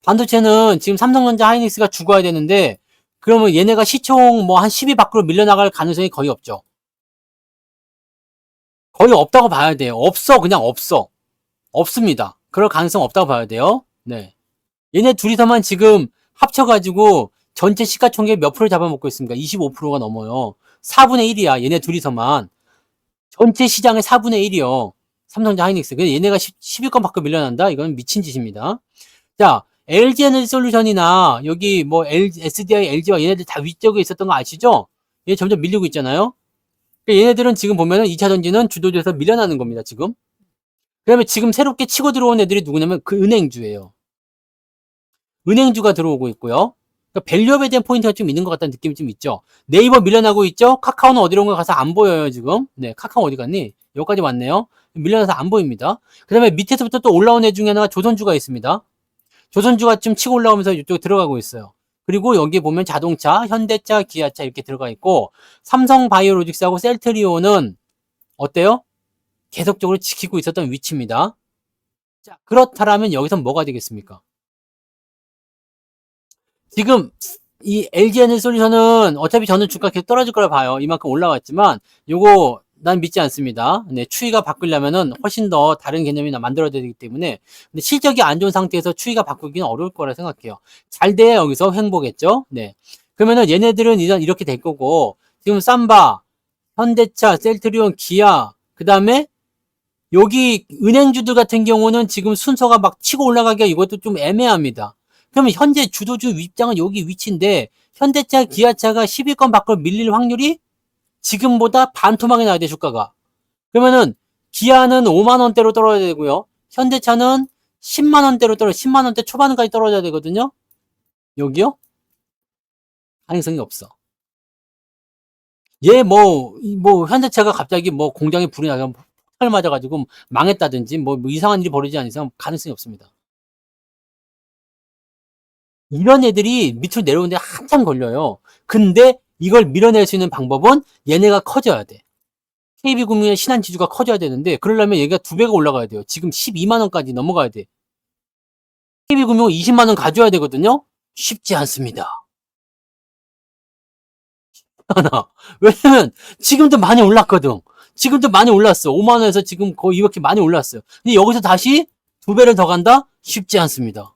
반도체는 지금 삼성전자 하이닉스가 죽어야 되는데 그러면 얘네가 시총 뭐 한 10위 밖으로 밀려나갈 가능성이 거의 없죠. 거의 없다고 봐야 돼요. 없어. 그냥 없어. 없습니다. 그럴 가능성 없다고 봐야 돼요. 네. 얘네 둘이서만 지금 합쳐가지고 전체 시가총액 몇 프로 잡아먹고 있습니까? 25%가 넘어요. 4분의 1이야. 얘네 둘이서만. 전체 시장의 4분의 1이요. 삼성전자 하이닉스. 근데 얘네가 10위권 밖으로 밀려난다? 이건 미친 짓입니다. 자, LG 에너지 솔루션이나 여기 뭐 SDI, LG와 얘네들 다 위쪽에 있었던 거 아시죠? 얘 점점 밀리고 있잖아요. 얘네들은 지금 보면은 2차 전지는 주도주에서 밀려나는 겁니다, 지금. 그다음에 지금 새롭게 치고 들어온 애들이 누구냐면 그 은행주예요. 은행주가 들어오고 있고요. 그러니까 밸류업에 대한 포인트가 좀 있는 것 같다는 느낌이 좀 있죠. 네이버 밀려나고 있죠. 카카오는 어디로 온 거 가서 안 보여요, 지금. 네, 카카오 어디 갔니? 여기까지 왔네요. 밀려나서 안 보입니다. 그 다음에 밑에서부터 또 올라온 애 중에 하나가 조선주가 있습니다. 조선주가 좀 치고 올라오면서 이쪽에 들어가고 있어요. 그리고 여기 보면 자동차, 현대차, 기아차 이렇게 들어가 있고 삼성바이오로직스하고 셀트리온은 어때요? 계속적으로 지키고 있었던 위치입니다. 자, 그렇다면 여기서 뭐가 되겠습니까? 지금 이 LG에너지솔루션은 어차피 저는 주가 계속 떨어질 거라 봐요. 이만큼 올라왔지만 요거 난 믿지 않습니다. 네, 추이가 바꾸려면은 훨씬 더 다른 개념이 만들어야 되기 때문에 근데 실적이 안 좋은 상태에서 추이가 바꾸기는 어려울 거라 생각해요. 잘 돼야 여기서 횡보겠죠. 네. 그러면은 얘네들은 이전 이렇게 될 거고 지금 삼바, 현대차, 셀트리온, 기아 그다음에 여기 은행주들 같은 경우는 지금 순서가 막 치고 올라가기가 이것도 좀 애매합니다. 그러면 현재 주도주 입장은 여기 위치인데 현대차, 기아차가 10위권 밖으로 밀릴 확률이 지금보다 반토막이 나야 돼 주가가. 그러면은 기아는 5만 원대로 떨어져야 되고요. 현대차는 10만 원대로 10만 원대 초반까지 떨어져야 되거든요. 여기요? 가능성이 없어. 얘 뭐 현대차가 갑자기 뭐 공장에 불이 나서 폭발 맞아가지고 망했다든지 뭐 이상한 일이 벌어지지 않는 이상 가능성이 없습니다. 이런 애들이 밑으로 내려오는데 한참 걸려요. 근데 이걸 밀어낼 수 있는 방법은 얘네가 커져야 돼. KB금융의 신한지주가 커져야 되는데 그러려면 얘가 2배가 올라가야 돼요. 지금 12만 원까지 넘어가야 돼. KB금융 20만 원 가져야 되거든요. 쉽지 않습니다. 하나. 왜냐면 지금도 많이 올랐거든. 지금도 많이 올랐어. 5만 원에서 지금 거의 이렇게 많이 올랐어요. 근데 여기서 다시 2배를 더 간다? 쉽지 않습니다.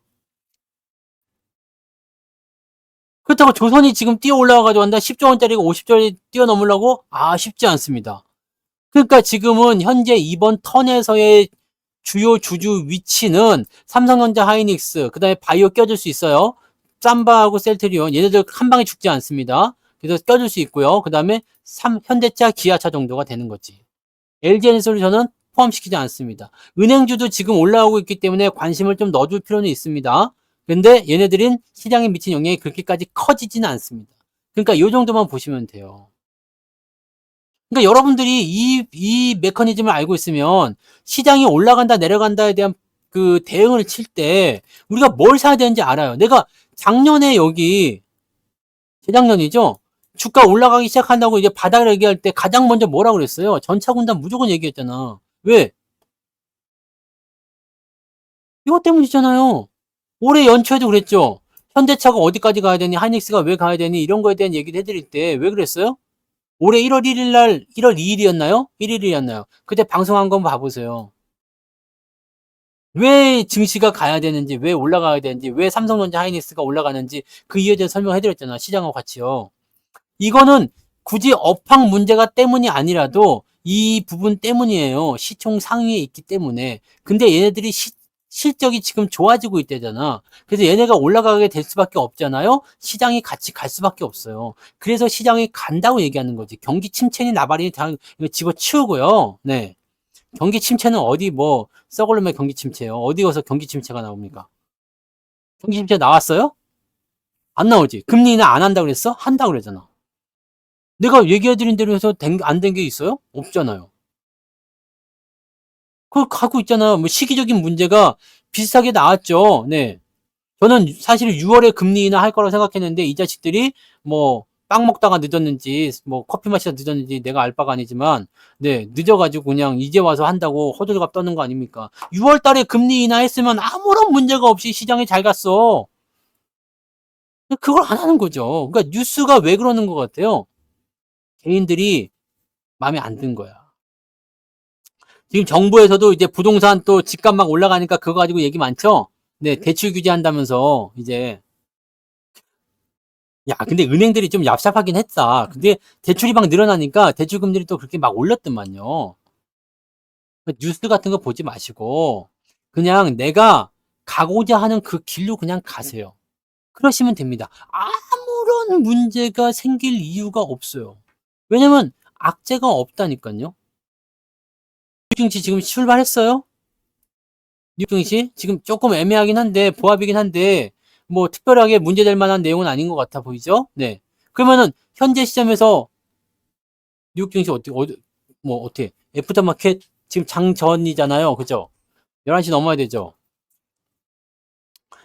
그렇다고 조선이 지금 뛰어 올라와가지고 한다 10조 원짜리가 50조원짜리 뛰어넘으려고? 쉽지 않습니다. 그러니까 지금은 현재 이번 턴에서의 주요 주주 위치는 삼성전자, 하이닉스, 그 다음에 바이오 껴줄 수 있어요. 삼바하고 셀트리온, 얘네들 한 방에 죽지 않습니다. 그래서 껴줄 수 있고요. 그 다음에 현대차, 기아차 정도가 되는 거지. LG에너지솔루션은 포함시키지 않습니다. 은행주도 지금 올라오고 있기 때문에 관심을 좀 넣어줄 필요는 있습니다. 근데 얘네들은 시장에 미친 영향이 그렇게까지 커지지는 않습니다. 그러니까 이 정도만 보시면 돼요. 그러니까 여러분들이 이 메커니즘을 알고 있으면 시장이 올라간다 내려간다에 대한 그 대응을 칠 때 우리가 뭘 사야 되는지 알아요. 내가 작년에 여기 재작년이죠. 주가 올라가기 시작한다고 이제 바닥을 얘기할 때 가장 먼저 뭐라고 그랬어요? 전차군단 무조건 얘기했잖아. 왜? 이것 때문이잖아요. 올해 연초에도 그랬죠. 현대차가 어디까지 가야 되니, 하이닉스가 왜 가야 되니 이런 거에 대한 얘기를 해드릴 때 왜 그랬어요? 올해 1월 1일 날 1월 2일이었나요? 1일이었나요? 그때 방송한 거 봐보세요. 왜 증시가 가야 되는지, 왜 올라가야 되는지, 왜 삼성전자 하이닉스가 올라가는지 그 이유에 대해서 설명해드렸잖아. 시장하고 같이요. 이거는 굳이 업황 문제가 때문이 아니라도 이 부분 때문이에요. 시총 상위에 있기 때문에. 근데 얘네들이 실적이 지금 좋아지고 있대잖아. 그래서 얘네가 올라가게 될 수밖에 없잖아요. 시장이 같이 갈 수밖에 없어요. 그래서 시장이 간다고 얘기하는 거지. 경기 침체니 나발이니 다 집어치우고요. 네. 경기 침체는 어디 뭐 썩을 놈의 경기 침체예요. 어디 가서 경기 침체가 나옵니까? 경기 침체 나왔어요? 안 나오지. 금리 인하 안 한다고 그랬어? 한다고 그러잖아. 내가 얘기해드린 대로 해서 안 된 게 있어요? 없잖아요. 그걸 가고 있잖아. 뭐 시기적인 문제가 비슷하게 나왔죠. 네. 저는 사실 6월에 금리 인하 할 거라고 생각했는데 이 자식들이 뭐 빵 먹다가 늦었는지 뭐 커피 마시다 늦었는지 내가 알 바가 아니지만 네 늦어가지고 그냥 이제 와서 한다고 호들갑 떠는 거 아닙니까? 6월 달에 금리 인하했으면 아무런 문제가 없이 시장이 잘 갔어. 그걸 안 하는 거죠. 그러니까 뉴스가 왜 그러는 것 같아요? 개인들이 마음에 안 든 거야. 지금 정부에서도 이제 부동산 또 집값 막 올라가니까 그거 가지고 얘기 많죠? 네, 대출 규제한다면서 이제 야, 근데 은행들이 좀 얍삽하긴 했다. 근데 대출이 막 늘어나니까 대출 금리를 또 그렇게 막 올렸더만요. 뉴스 같은 거 보지 마시고 그냥 내가 가고자 하는 그 길로 그냥 가세요. 그러시면 됩니다. 아무런 문제가 생길 이유가 없어요. 왜냐면 악재가 없다니까요. 뉴증시 지금 출발했어요? 뉴증시 지금 조금 애매하긴 한데 보합이긴 한데 뭐 특별하게 문제될 만한 내용은 아닌 것 같아 보이죠? 네. 그러면은 현재 시점에서 뉴욕 증시 뭐 어떻게 애프터마켓 지금 장전이잖아요. 그죠? 11시 넘어야 되죠.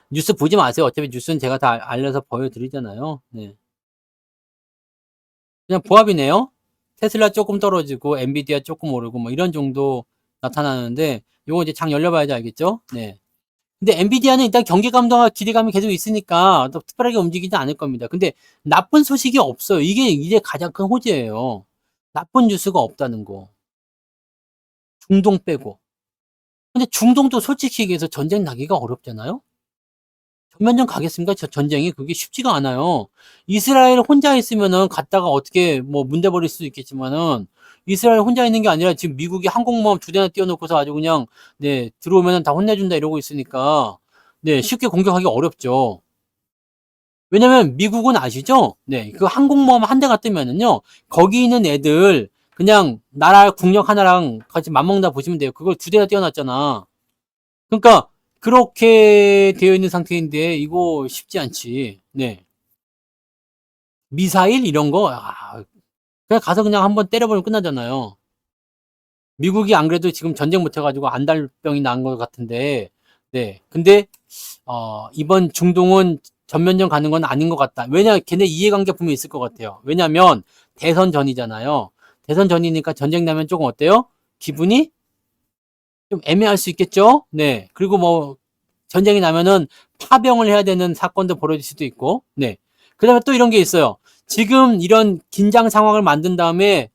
뉴스 보지 마세요. 어차피 뉴스는 제가 다 알려서 보여드리잖아요. 네. 그냥 보합이네요. 테슬라 조금 떨어지고 엔비디아 조금 오르고 뭐 이런 정도 나타나는데 요거 이제 장 열려봐야지 알겠죠? 네. 근데 엔비디아는 일단 경기 감독과 기대감이 계속 있으니까 또 특별하게 움직이지 않을 겁니다. 근데 나쁜 소식이 없어요. 이게 이제 가장 큰 호재예요. 나쁜 뉴스가 없다는 거. 중동 빼고. 근데 중동도 솔직히 얘기해서 전쟁 나기가 어렵잖아요? 전면전 가겠습니까? 전쟁이 그게 쉽지가 않아요. 이스라엘 혼자 있으면은 갔다가 어떻게 뭐 문대 버릴 수도 있겠지만은 이스라엘 혼자 있는 게 아니라 지금 미국이 항공모함 2대나 띄워놓고서 아주 그냥 네 들어오면은 다 혼내준다 이러고 있으니까 네 쉽게 공격하기 어렵죠. 왜냐면 미국은 아시죠? 네, 그 항공모함 한 대가 뜨면은요 거기 있는 애들 그냥 나라 국력 하나랑 같이 맞먹는다 보시면 돼요. 그걸 2대나 띄워놨잖아. 그러니까 그렇게 되어 있는 상태인데 이거 쉽지 않지. 네. 미사일 이런 거 그냥 가서 그냥 한번 때려버리면 끝나잖아요. 미국이 안 그래도 지금 전쟁 못 해가지고 안달병이 난 것 같은데, 네. 근데 이번 중동은 전면전 가는 건 아닌 것 같다. 왜냐, 걔네 이해관계 분명히 있을 것 같아요. 왜냐면 대선 전이잖아요. 대선 전이니까 전쟁 나면 조금 어때요? 기분이 좀 애매할 수 있겠죠? 네. 그리고 뭐 전쟁이 나면은 파병을 해야 되는 사건도 벌어질 수도 있고, 네. 그 다음에 또 이런 게 있어요. 지금 이런 긴장 상황을 만든 다음에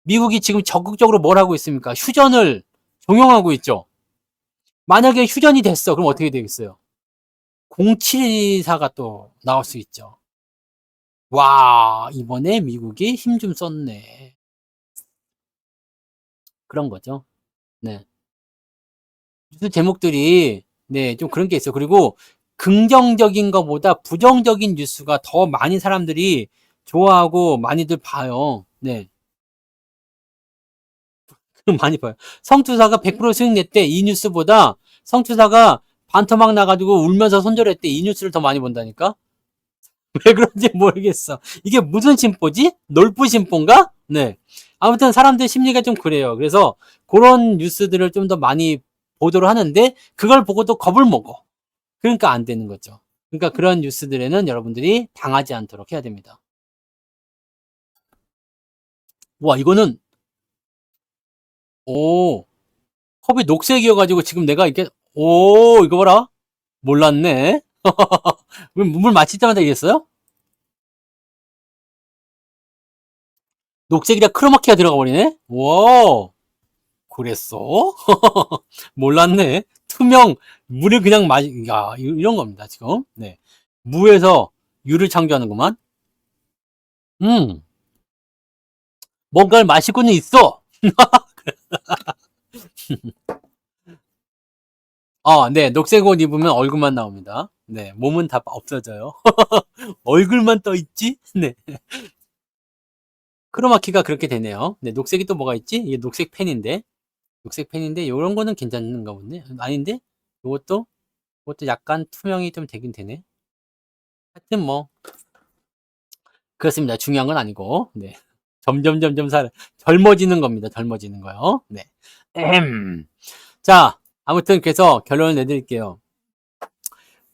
미국이 지금 적극적으로 뭘 하고 있습니까? 휴전을 종용하고 있죠. 만약에 휴전이 됐어. 그럼 어떻게 되겠어요? 074가 또 나올 수 있죠. 와, 이번에 미국이 힘 좀 썼네. 그런 거죠. 네. 뉴스 제목들이 네, 좀 그런 게 있어요. 그리고 긍정적인 것보다 부정적인 뉴스가 더 많이 사람들이 좋아하고 많이들 봐요. 네. 많이 봐요. 성투사가 100% 수익 냈대. 이 뉴스보다 성투사가 반토막 나가지고 울면서 손절했대. 이 뉴스를 더 많이 본다니까? 왜 그런지 모르겠어. 이게 무슨 심보지? 놀부 심보인가? 네. 아무튼 사람들 심리가 좀 그래요. 그래서 그런 뉴스들을 좀 더 많이 보도를 하는데 그걸 보고 또 겁을 먹어. 그러니까 안 되는 거죠. 그러니까 그런 뉴스들에는 여러분들이 당하지 않도록 해야 됩니다. 와, 이거는, 오, 컵이 녹색이어가지고 지금 내가 이렇게, 오, 이거 봐라. 몰랐네. 물 마실 때마다 이랬어요? 녹색이라 크로마키가 들어가 버리네? 와, 그랬어? 몰랐네. 투명, 물을 그냥 야, 이런 겁니다, 지금. 네. 무에서 유를 창조하는구만. 음, 뭔가를 마시고는 있어. 네. 녹색 옷 입으면 얼굴만 나옵니다. 네. 몸은 다 없어져요. 얼굴만 떠 있지? 네. 크로마키가 그렇게 되네요. 네. 녹색이 또 뭐가 있지? 이게 녹색 펜인데. 녹색 펜인데, 이런 거는 괜찮은가 보네. 아닌데? 이것도, 이것도 약간 투명이 좀 되긴 되네. 하여튼 뭐, 그렇습니다. 중요한 건 아니고, 네. 점점 젊어지는 겁니다. 젊어지는 거요. 네. 자, 아무튼 그래서 결론을 내드릴게요.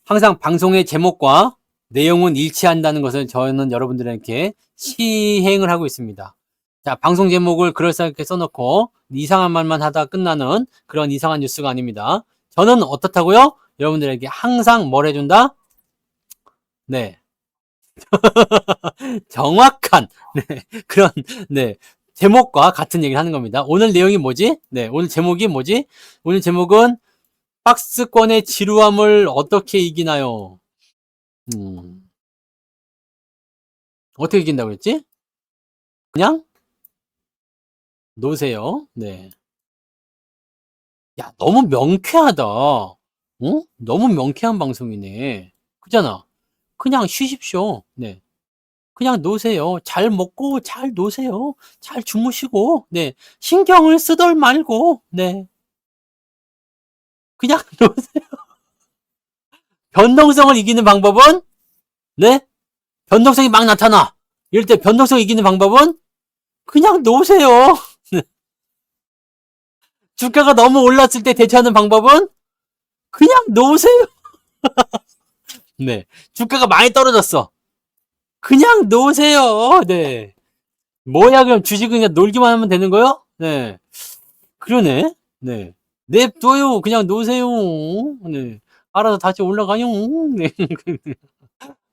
항상 방송의 제목과 내용은 일치한다는 것을 저는 여러분들에게 시행을 하고 있습니다. 자, 방송 제목을 그럴싸하게 써놓고 이상한 말만 하다 끝나는 그런 이상한 뉴스가 아닙니다. 저는 어떻다고요? 여러분들에게 항상 뭘 해준다? 네, 정확한 네, 그런 네 제목과 같은 얘기를 하는 겁니다. 오늘 내용이 뭐지? 네, 오늘 제목이 뭐지? 오늘 제목은 박스권의 지루함을 어떻게 이기나요? 음, 어떻게 이긴다고 했지? 그냥 놓으세요. 네. 야, 너무 명쾌하다. 너무 명쾌한 방송이네. 그잖아. 그냥 쉬십시오. 네. 그냥 놓으세요. 잘 먹고 잘 놓으세요. 잘 주무시고, 네. 신경을 쓰덜 말고, 네. 그냥 놓으세요. 변동성을 이기는 방법은, 네. 변동성이 막 나타나. 이럴 때 변동성 이기는 방법은 그냥 놓으세요. 주가가 너무 올랐을 때 대처하는 방법은 그냥 놓으세요. 네. 주가가 많이 떨어졌어. 그냥 놓으세요. 네. 뭐야, 그럼 주식은 그냥 놀기만 하면 되는 거요? 네. 그러네. 네. 냅둬요. 그냥 놓으세요. 네. 알아서 다시 올라가요. 네.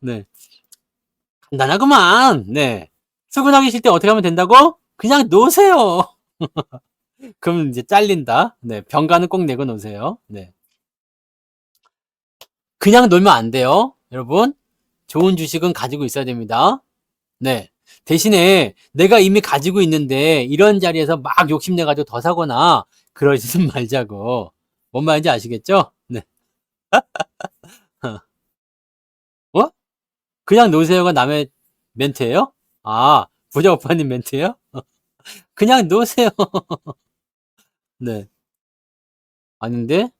네. 간단하구만. 네. 출근하기 싫을 때 어떻게 하면 된다고? 그냥 놓으세요. 그럼 이제 잘린다. 네. 병가는 꼭 내고 놓으세요. 네. 그냥 놀면 안 돼요. 여러분. 좋은 주식은 가지고 있어야 됩니다. 네. 대신에 내가 이미 가지고 있는데 이런 자리에서 막 욕심내가지고 더 사거나 그러지는 말자고. 뭔 말인지 아시겠죠? 네. 어? 그냥 놓으세요가 남의 멘트예요? 아, 부자 오빠님 멘트예요? 그냥 놓으세요. 네. 아닌데?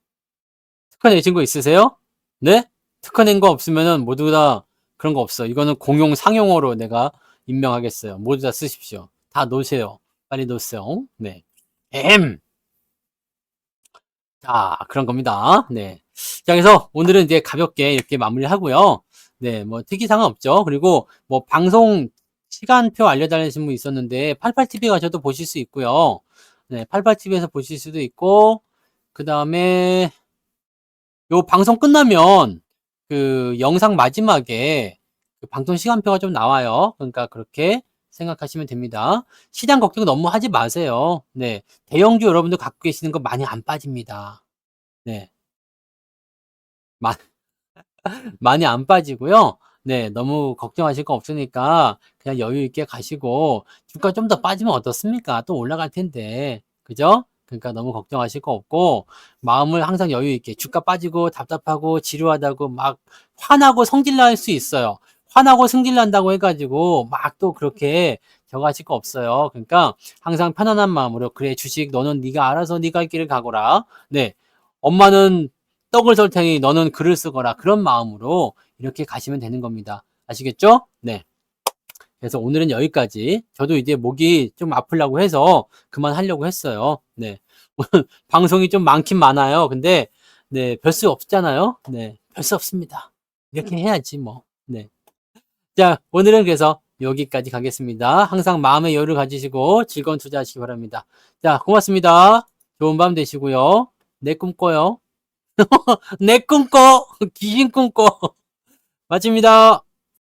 특허 내신 거 있으세요? 네? 특허 낸 거 없으면은 모두 다 그런 거 없어. 이거는 공용 상용어로 내가 임명하겠어요. 모두 다 쓰십시오. 다 놓으세요. 빨리 놓으세요. 네. 자, 그런 겁니다. 네. 자, 그래서 오늘은 이제 가볍게 이렇게 마무리를 하고요. 네, 뭐 특이사항은 없죠. 그리고 뭐 방송 시간표 알려달라신 분 있었는데 88TV 가셔도 보실 수 있고요. 네, 88TV에서 보실 수도 있고 그 다음에 요 방송 끝나면 그 영상 마지막에 그 방송 시간표가 좀 나와요. 그러니까 그렇게 생각하시면 됩니다. 시장 걱정 너무 하지 마세요. 네, 대형주 여러분들 갖고 계시는 거 많이 안 빠집니다. 네. 많이 안 빠지고요. 네, 너무 걱정하실 거 없으니까 그냥 여유 있게 가시고 주가 좀 더 빠지면 어떻습니까? 또 올라갈 텐데. 그죠? 그러니까 너무 걱정하실 거 없고 마음을 항상 여유 있게 주가 빠지고 답답하고 지루하다고 막 화나고 성질 날 수 있어요. 화나고 성질 난다고 해가지고 막 또 그렇게 저거 하실 거 없어요. 그러니까 항상 편안한 마음으로 그래 주식 너는 네가 알아서 네가 할 길을 가거라. 네. 엄마는 떡을 썰 테니 너는 글을 쓰거라. 그런 마음으로 이렇게 가시면 되는 겁니다. 아시겠죠? 네. 그래서 오늘은 여기까지. 저도 이제 목이 좀 아프려고 해서 그만하려고 했어요. 네. 오늘 방송이 좀 많긴 많아요. 근데, 네, 별 수 없잖아요. 네. 별 수 없습니다. 이렇게 해야지, 뭐. 네. 자, 오늘은 그래서 여기까지 가겠습니다. 항상 마음의 여유를 가지시고 즐거운 투자하시기 바랍니다. 자, 고맙습니다. 좋은 밤 되시고요. 내 꿈꿔요. 내 꿈꿔! 귀신 꿈꿔! 마칩니다.